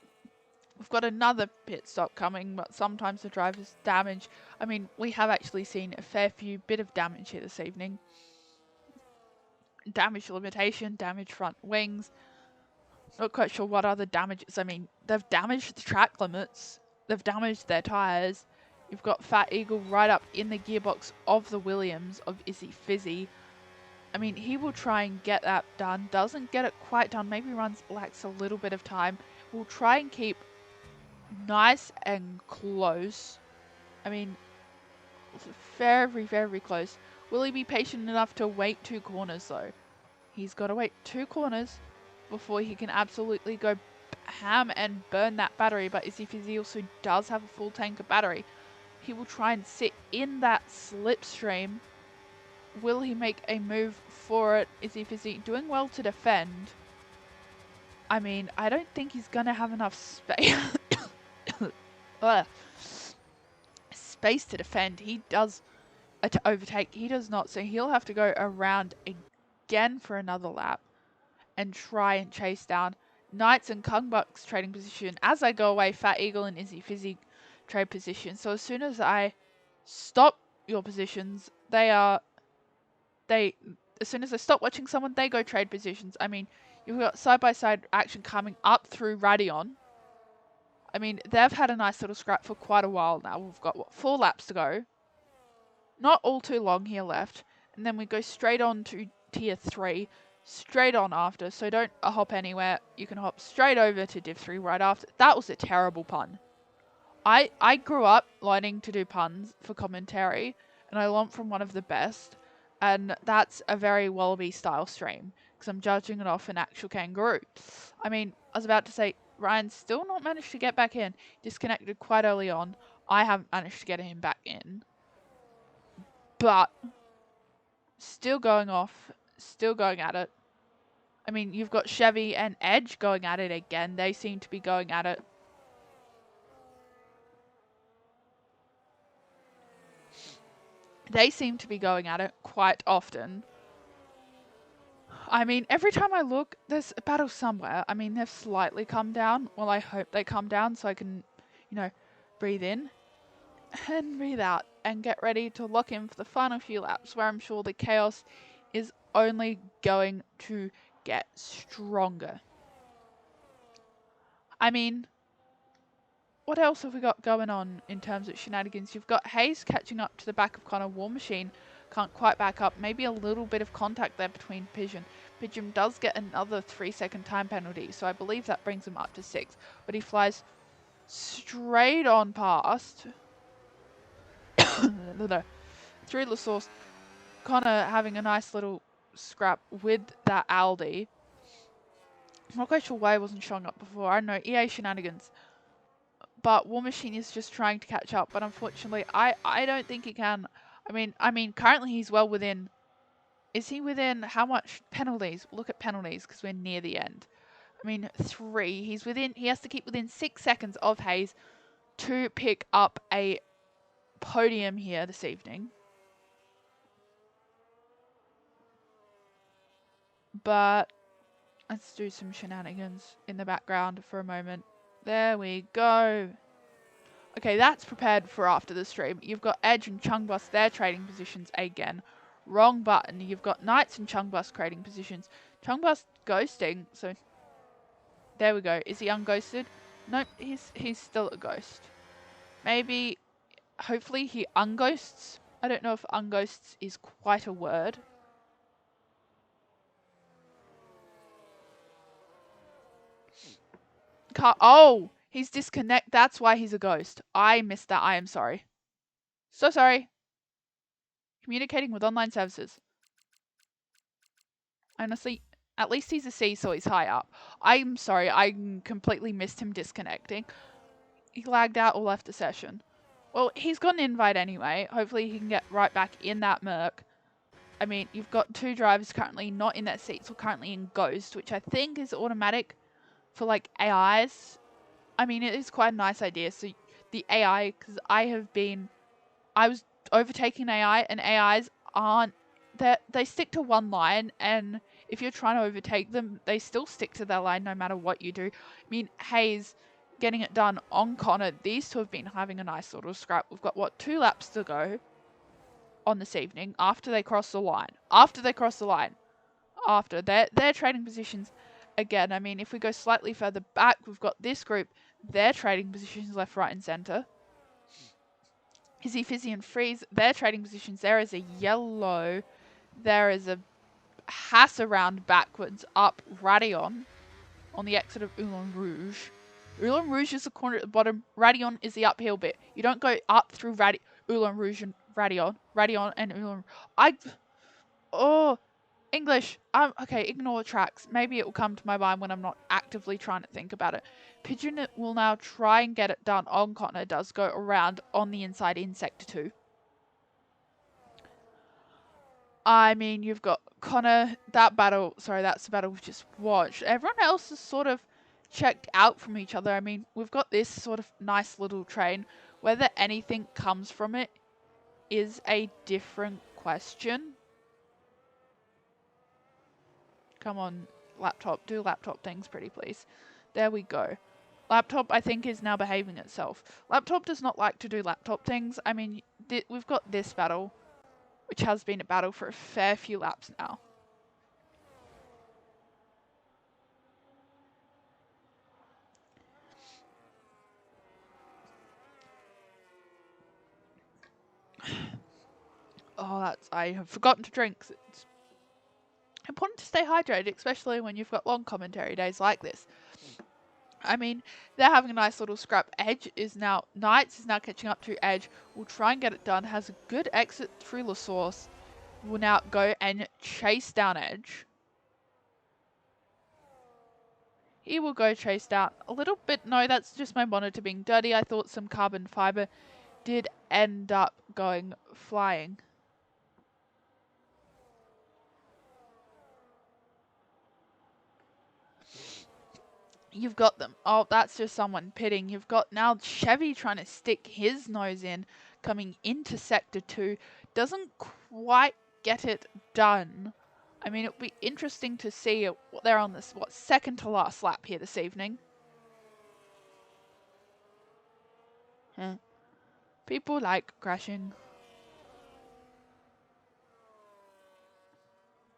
we've got another pit stop coming, but sometimes the drivers damage. I mean, we have actually seen a fair few bit of damage here this evening. Damage limitation, damage front wings. Not quite sure what other damages. I mean, they've damaged the track limits. They've damaged their tyres. You've got Fat Eagle right up in the gearbox of the Williams of Izzy Fizzy. I mean, he will try and get that done. Doesn't get it quite done. Maybe lacks a little bit of time. We'll try and keep nice and close. I mean, very close. Will he be patient enough to wait 2 corners though? He's got to wait 2 corners before he can absolutely go ham and burn that battery. But Izzy Fizzy also does have a full tank of battery. He will try and sit in that slipstream. Will he make a move for it? Izzy Fizzy doing well to defend. I mean, I don't think he's going to have enough space. Space to defend. He does to overtake. He does not. So he'll have to go around again for another lap and try and chase down Knights and Kungbuck's trading position. As I go away, Fat Eagle and Izzy Fizzy trade position. So as soon as I stop your positions, as soon as I stop watching someone, they go trade positions. I mean, you've got side-by-side action coming up through Radeon. I mean, they've had a nice little scrap for quite a while now. We've got, what, 4 laps to go. Not all too long here left. And then we go straight on to Tier 3. Straight on after. So don't hop anywhere. You can hop straight over to Div 3 right after. That was a terrible pun. I grew up learning to do puns for commentary. And I learned from one of the best. And that's a very Wallaby style stream. Because I'm judging it off an actual kangaroo. I mean, I was about to say, Ryan's still not managed to get back in. Disconnected quite early on. I haven't managed to get him back in. But still going off. Still going at it. I mean, you've got Chevy and Edge going at it again. They seem to be going at it. They seem to be going at it quite often. I mean, every time I look, there's a battle somewhere. I mean, they've slightly come down. Well, I hope they come down so I can, you know, breathe in and breathe out and get ready to lock in for the final few laps where I'm sure the chaos is only going to get stronger. I mean, what else have we got going on in terms of shenanigans? You've got Hayes catching up to the back of Connor. War Machine can't quite back up. Maybe a little bit of contact there between Pigeon. Pigeon does get another 3-second time penalty, so I believe that brings him up to 6. But he flies straight on past. Through the source. Connor having a nice little scrap with that Aldi. I'm not quite sure why he wasn't showing up before. I don't know, EA shenanigans. But War Machine is just trying to catch up, but unfortunately, I don't think he can. I mean, currently he's well within. Is he within how much penalties? Look at penalties because we're near the end. I mean, 3. He's within. He has to keep within 6 seconds of Hayes to pick up a podium here this evening. But let's do some shenanigans in the background for a moment. There we go. Okay, that's prepared for after the stream. You've got Edge and Chungbus, their trading positions again. Wrong button. You've got Knights and Chungbus trading positions. Chungbus ghosting, so there we go. Is he unghosted? Nope, he's still a ghost. Maybe, hopefully he unghosts. I don't know if unghosts is quite a word. Oh, he's disconnect. That's why he's a ghost. I missed that. I am sorry. So sorry. Communicating with online services. Honestly, at least he's a C, so he's high up. I'm sorry, I completely missed him disconnecting. He lagged out or left the session. Well, he's got an invite anyway. Hopefully he can get right back in that Merc. I mean, you've got 2 drivers currently not in that seat, so currently in Ghost, which I think is automatic for, like, AIs. I mean, it is quite a nice idea. So the AI, because I was overtaking AI, and AIs aren't, they stick to one line, and if you're trying to overtake them, they still stick to their line no matter what you do. I mean, Hayes getting it done on Connor. These 2 have been having a nice little scrap. We've got, what, 2 laps to go on this evening after they cross the line. After their trading positions again. I mean, if we go slightly further back, we've got this group, their trading positions left, right, and center. Izzy, Fizzy, and Freeze, their trading positions. There is a yellow. There is a Hass around backwards up Radion on the exit of Ulan Rouge. Ulan Rouge is the corner at the bottom. Radion is the uphill bit. You don't go up through Ulan Rouge and Radion. Radion and Ulan. English. Okay, ignore the tracks. Maybe it will come to my mind when I'm not actively trying to think about it. Pigeon will now try and get it done on Connor. Does go around on the inside in Sector 2. I mean, you've got Connor, that's the battle we just watched. Everyone else is sort of checked out from each other. I mean, we've got this sort of nice little train. Whether anything comes from it is a different question. Come on, laptop, do laptop things pretty please. There we go. Laptop, I think, is now behaving itself. Laptop does not like to do laptop things. I mean, we've got this battle, which has been a battle for a fair few laps now. Oh, I have forgotten to drink. It's important to stay hydrated, especially when you've got long commentary days like this. I mean, they're having a nice little scrap. Knights is now catching up to Edge. Will try and get it done. Has a good exit through La Source. Will now go and chase down Edge. He will go chase down a little bit. No, that's just my monitor being dirty. I thought some carbon fiber did end up going flying. You've got them. Oh, that's just someone pitting. You've got now Chevy trying to stick his nose in, coming into Sector 2. Doesn't quite get it done. I mean, it'll be interesting to see what they're on this, second to last lap here this evening. People like crashing.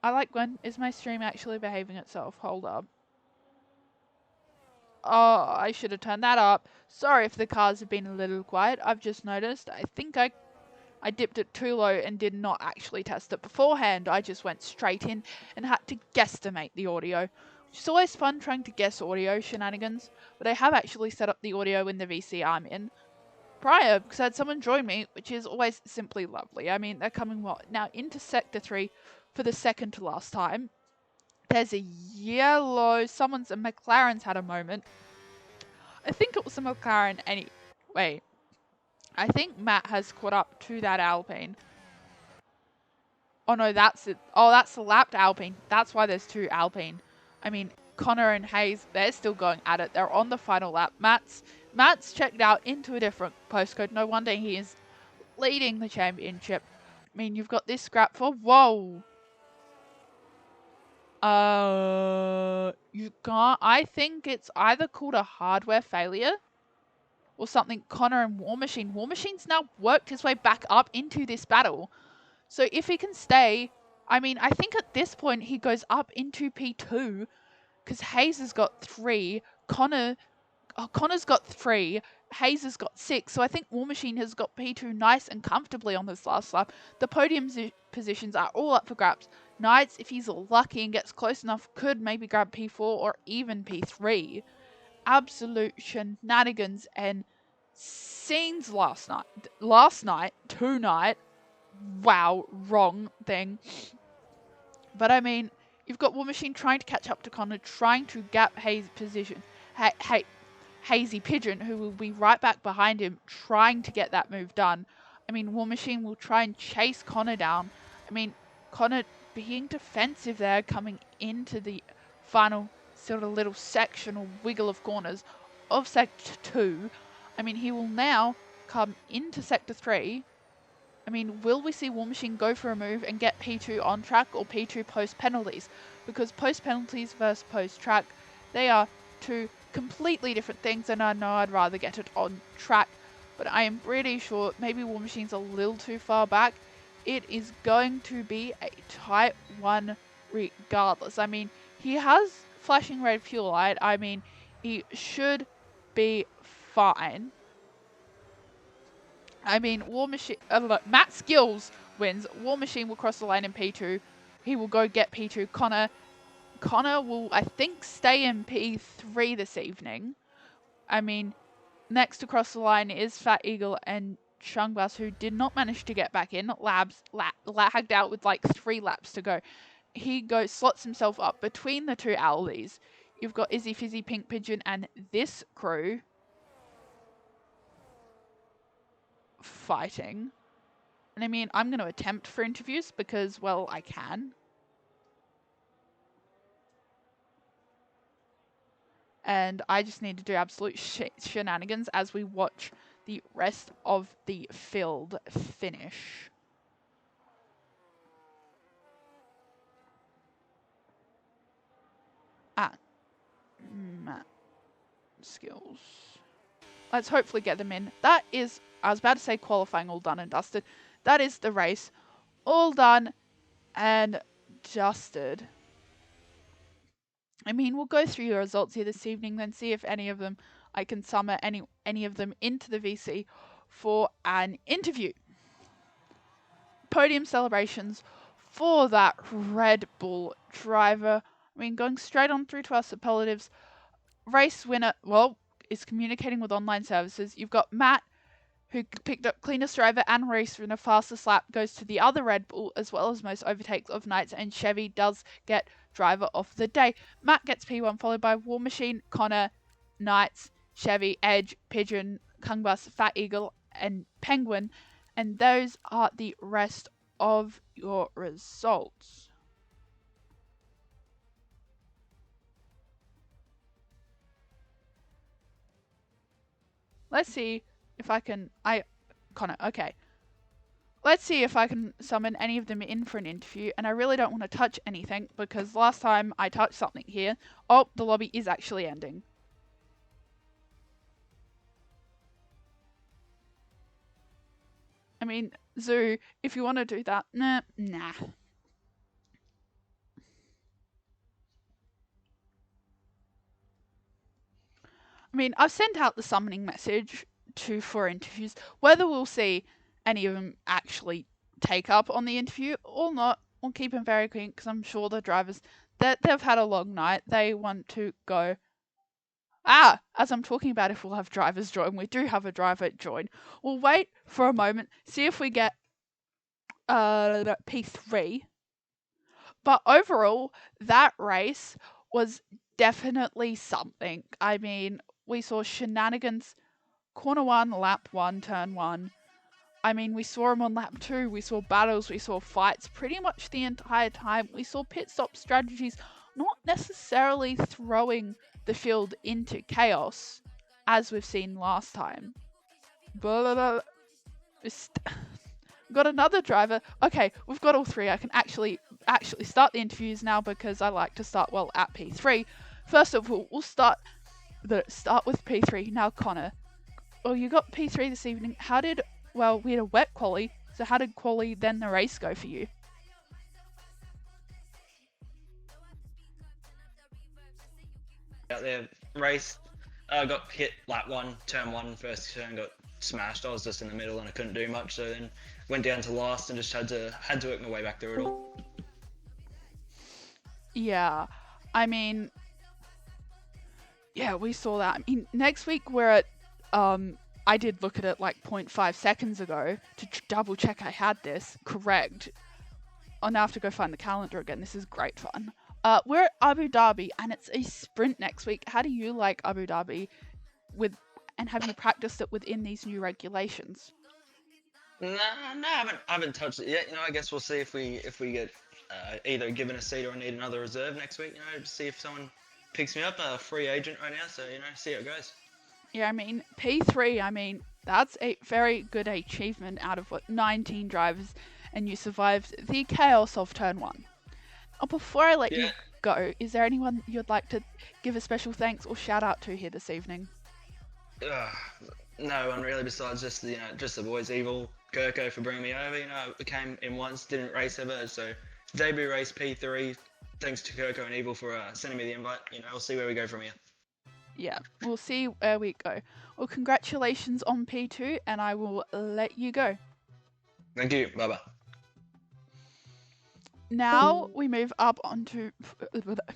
I like when, is my stream actually behaving itself? Hold up. Oh, I should have turned that up. Sorry if the cars have been a little quiet. I've just noticed. I think I dipped it too low and did not actually test it beforehand. I just went straight in and had to guesstimate the audio. Which is always fun trying to guess audio shenanigans. But I have actually set up the audio in the VC I'm in prior because I had someone join me, which is always simply lovely. I mean, they're coming now into Sector 3 for the second to last time. There's a yellow, a McLaren's had a moment. I think it was a McLaren anyway. I think Matt has caught up to that Alpine. Oh no, that's it. Oh, that's the lapped Alpine. That's why there's two Alpine. I mean, Connor and Hayes, they're still going at it. They're on the final lap. Matt's checked out into a different postcode. No wonder he is leading the championship. I mean, you've got this scrap for... Whoa! You can't... I think it's either called a hardware failure or something. Connor and War Machine. War Machine's now worked his way back up into this battle. So if he can stay... I mean, I think at this point he goes up into P2 because Hayes has got 3. Connor's got 3. Hayes has got 6. So I think War Machine has got P2 nice and comfortably on this last lap. The podium positions are all up for grabs. Knights, if he's lucky and gets close enough, could maybe grab P4 or even P3. Absolute shenanigans and scenes last night, tonight. Wow, wrong thing. But I mean, you've got War Machine trying to catch up to Connor, trying to gap Hayes' position. Hazy Pigeon, who will be right back behind him, trying to get that move done. I mean, War Machine will try and chase Connor down. I mean, Connor being defensive there, coming into the final sort of little section or wiggle of corners of Sector 2. I mean, he will now come into Sector 3. I mean, will we see War Machine go for a move and get P2 on track or P2 post penalties? Because post penalties versus post track, they are two completely different things, and I know I'd rather get it on track, but I am pretty sure maybe War Machine's a little too far back. It is going to be a tight one regardless. I mean, he has flashing red fuel light. I mean, he should be fine. I mean, War Machine... look, Matt Skills wins. War Machine will cross the line in P2. He will go get P2. Connor will, I think, stay in P3 this evening. I mean, next across the line is Fat Eagle and Chungbus, who did not manage to get back in. Lagged out with like 3 laps to go. He slots himself up between the two Aldis. You've got Izzy Fizzy, Pink Pigeon, and this crew fighting. And I mean, I'm going to attempt for interviews because, well, I can. And I just need to do absolute shenanigans as we watch the rest of the field finish. Matt Skills. Let's hopefully get them in. That is, I was about to say qualifying all done and dusted. That is the race all done and dusted. I mean, we'll go through your results here this evening, then see if any of them, I can summon any of them into the VC for an interview. Podium celebrations for that Red Bull driver. I mean, going straight on through to our superlatives. Race winner, well, is communicating with online services. You've got Matt, who picked up cleanest driver and race winner fastest lap, goes to the other Red Bull, as well as most overtakes of nights, and Chevy does get driver of the day. Matt gets P1, followed by War Machine, Connor, Knights, Chevy, Edge, Pigeon, Kungbus, Fat Eagle, and Penguin. And those are the rest of your results. Let's see if I can... Connor, okay. Let's see if I can summon any of them in for an interview, and I really don't want to touch anything, because last time I touched something here... Oh, the lobby is actually ending. I mean, Zoo, if you want to do that, nah. I mean, I've sent out the summoning message for interviews. Whether we'll see any of them actually take up on the interview or not, we'll keep them very clean, because I'm sure the drivers, they've had a long night. They want to go. As I'm talking about if we'll have drivers join, we do have a driver join. We'll wait for a moment, see if we get P3. But overall, that race was definitely something. I mean, we saw shenanigans, corner 1, lap 1, turn 1. I mean, we saw them on lap 2, we saw battles, we saw fights pretty much the entire time. We saw pit stop strategies not necessarily throwing the field into chaos, as we've seen last time. But got another driver. Okay, we've got all three. I can actually start the interviews now, because I like to start well at P3. First of all, we'll start with P3. Now, Connor. Well, you got P3 this evening. We had a wet quali, so how did quali then the race go for you? Out there, race, got hit lap 1, turn 1, first turn got smashed. I was just in the middle and I couldn't do much, so then went down to last and just had to work my way back through it all. Yeah, I mean, yeah, we saw that. I mean, next week we're at, I did look at it like 0.5 seconds ago to double check I had this correct. I'll now have to go find the calendar again. This is great fun. We're at Abu Dhabi, and it's a sprint next week. How do you like Abu Dhabi and have you practiced it within these new regulations? No, I haven't touched it yet. I guess we'll see if we get either given a seat or need another reserve next week. See if someone picks me up. A free agent right now, so see how it goes. Yeah, I mean, P3, I mean, that's a very good achievement out of 19 drivers, and you survived the chaos of turn 1. Before I let you go, is there anyone you'd like to give a special thanks or shout out to here this evening? No one really, besides just the boys, Evil, Kirko for bringing me over. I came in once, didn't race ever, so debut race P3. Thanks to Kirko and Evil for sending me the invite. We'll see where we go from here. Yeah, we'll see where we go. Well, congratulations on P2, and I will let you go. Thank you. Bye-bye. Now we move up onto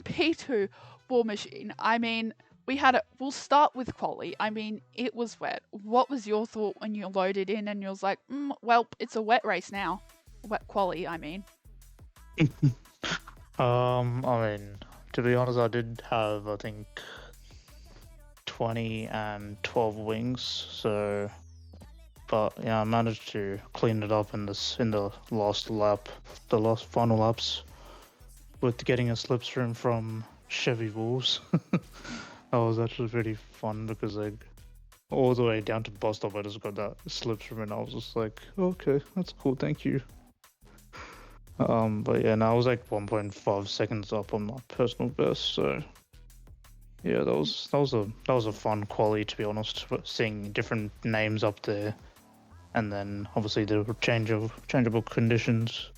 P2 War Machine. I mean, we'll start with quali. I mean, it was wet. What was your thought when you loaded in and you was like, well, it's a wet race now. Wet quali, I mean. I mean, to be honest, I did have, I think, 20 and 12 wings, so... But yeah, I managed to clean it up in the last lap, the last final laps, with getting a slipstream from Chevy Wolves. That was actually pretty fun, because all the way down to bus stop I just got that slipstream, and I was just like, okay, that's cool, thank you. But yeah, now I was like 1.5 seconds up on my personal best, so yeah, that was a fun quali, to be honest. Seeing different names up there. And then obviously the changeable conditions.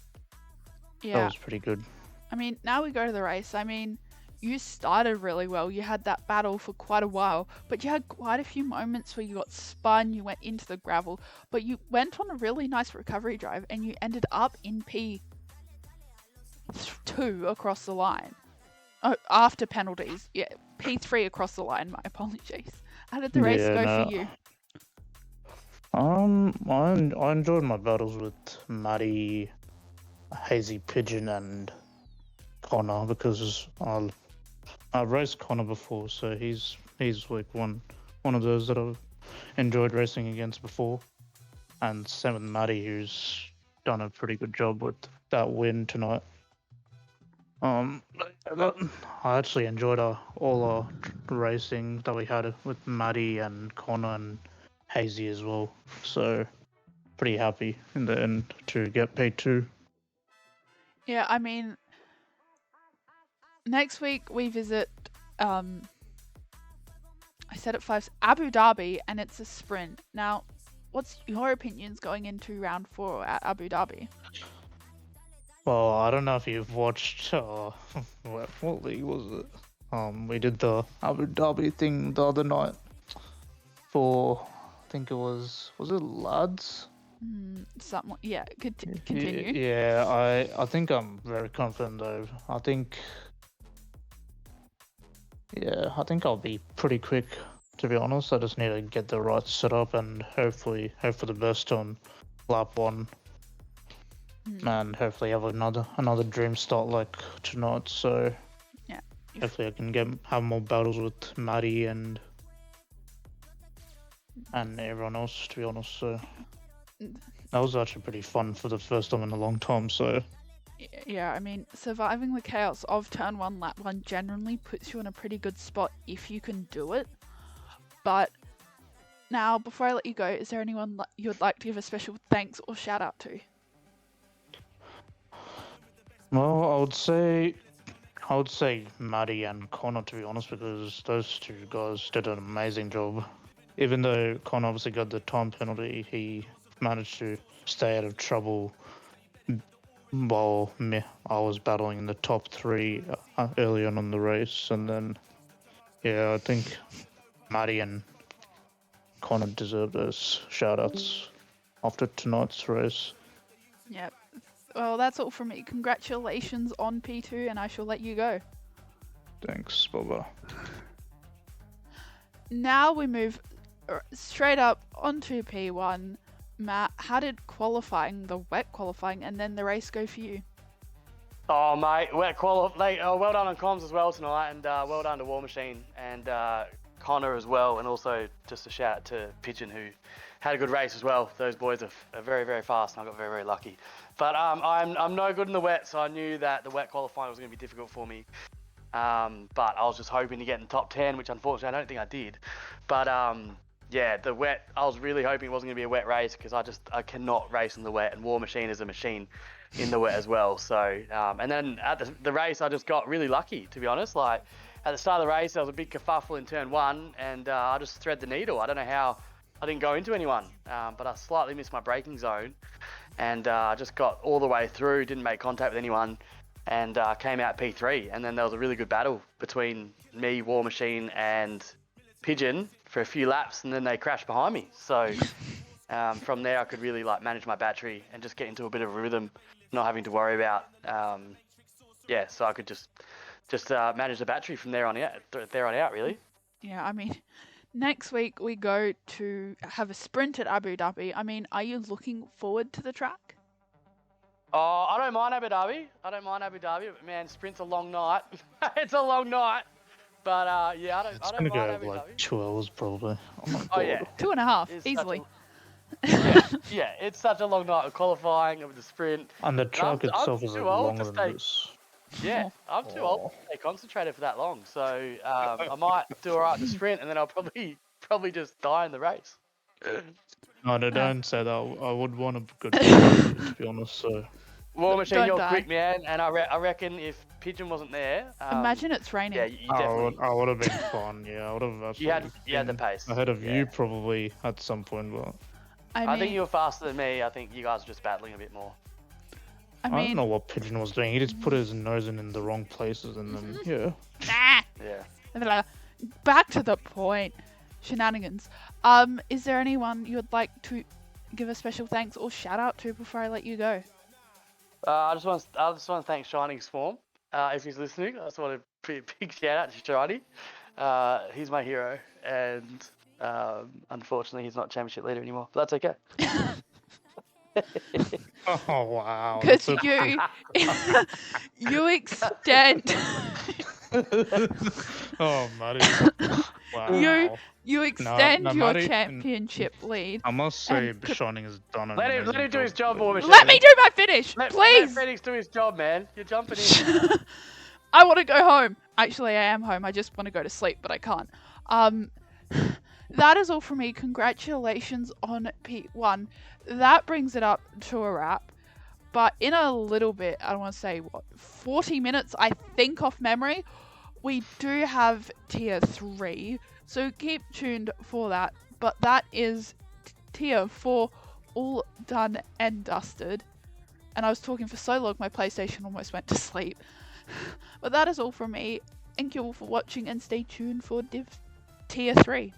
Yeah. That was pretty good. I mean, now we go to the race. I mean, you started really well. You had that battle for quite a while, but you had quite a few moments where you got spun, you went into the gravel, but you went on a really nice recovery drive and you ended up in P2 across the line. Oh, after penalties. Yeah, P3 across the line, my apologies. How did the race go for you? I enjoyed my battles with Matty, Hazy Pigeon, and Connor because I've raced Connor before, so he's like one of those that I've enjoyed racing against before, and same with Matty, who's done a pretty good job with that win tonight. I actually enjoyed all our racing that we had with Matty and Connor and Hazy as well. So pretty happy in the end to get paid too. Yeah, I mean, next week we visit, I said it first, Abu Dhabi, and it's a sprint. Now, what's your opinions going into round 4 at Abu Dhabi? Well, I don't know if you've watched what league was it? We did the Abu Dhabi thing the other night for I think it was it lads? Something, yeah, continue. Yeah, I think I'm very confident though. I think I'll be pretty quick, to be honest. I just need to get the right setup and hopefully hope for the best on lap 1. And hopefully have another dream start like tonight. So Yeah. hopefully I can have more battles with Matty and everyone else, to be honest. So that was actually pretty fun for the first time in a long time. So Yeah, I mean, surviving the chaos of turn 1, lap 1 generally puts you in a pretty good spot if you can do it. But now, before I let you go, is there anyone you would like to give a special thanks or shout out to? well, I would say Matty and Connor, to be honest, because those two guys did an amazing job. Even though Connor obviously got the time penalty, he managed to stay out of trouble while I was battling in the top 3 early on in the race. And then, yeah, I think Matty and Connor deserve those shout-outs after tonight's race. Yep. Well, that's all from me. Congratulations on P2, and I shall let you go. Thanks, Bubba. Now we move straight up onto P1. Matt, how did the wet qualifying, and then the race go for you? Oh, mate, well done on comms as well tonight, and well done to War Machine and Connor as well, and also just a shout out to Pigeon, who had a good race as well. Those boys are very, very fast, and I got very, very lucky. But I'm no good in the wet, so I knew that the wet qualifying was going to be difficult for me. But I was just hoping to get in the top 10, which unfortunately I don't think I did. But yeah, the wet, I was really hoping it wasn't going to be a wet race, because I cannot race in the wet, and War Machine is a machine in the wet as well. So and then at the race, I just got really lucky, to be honest. Like at the start of the race, there was a big kerfuffle in turn 1, and I just thread the needle. I don't know how I didn't go into anyone, but I slightly missed my braking zone, and I just got all the way through, didn't make contact with anyone, and came out P3. And then there was a really good battle between me, War Machine, and Pigeon for a few laps, and then they crashed behind me. So from there, I could really manage my battery and just get into a bit of a rhythm, not having to worry about so I could just manage the battery from there on out really. Yeah, I mean, next week we go to have a sprint at Abu Dhabi. I mean, are you looking forward to the track? Oh, I don't mind Abu Dhabi, but man, sprint's a long night. It's a long night. But yeah, I don't mind Abu Dhabi. 2 hours probably. Oh yeah, 2.5 easily. Yeah, it's such a long night of qualifying, of the sprint. And the track itself is longer than this. Yeah, I'm too old to stay concentrated for that long. So I might do all right in the sprint, and then I'll probably just die in the race. No, don't say that. I would want a good to be honest. So War Machine, you're quick, man, and I reckon if Pigeon wasn't there, imagine it's raining. Yeah, you definitely. I would have been fun. Yeah, I would have. You had the pace. Ahead of you probably at some point, but I think you were faster than me. I think you guys were just battling a bit more. I don't know what Pigeon was doing. He just put his nose in the wrong places, and then Yeah. Back to the point. Shenanigans. Is there anyone you would like to give a special thanks or shout out to before I let you go? I just want to thank Shining Swarm. If he's listening, I just want to put a big shout out to Shiny. He's my hero, and Unfortunately, he's not championship leader anymore, but that's okay. Oh wow. Because that's a- you extend oh, Muddy. Wow. you extend no, your Muddy- championship lead. I must say, And Bishoning has done an Let him amazing do his job, with War this. Machine. Let me do my finish, Let please. Phoenix do his job, man. You're jumping in. I want to go home. Actually, I am home. I just want to go to sleep, but I can't. That is all from me. Congratulations on P1. That brings it up to a wrap. But in a little bit, I want to say, 40 minutes, I think, off memory, we do have tier 3. So keep tuned for that. But that is tier 4 all done and dusted. And I was talking for so long, my PlayStation almost went to sleep. But that is all from me. Thank you all for watching and stay tuned for Div Tier 3.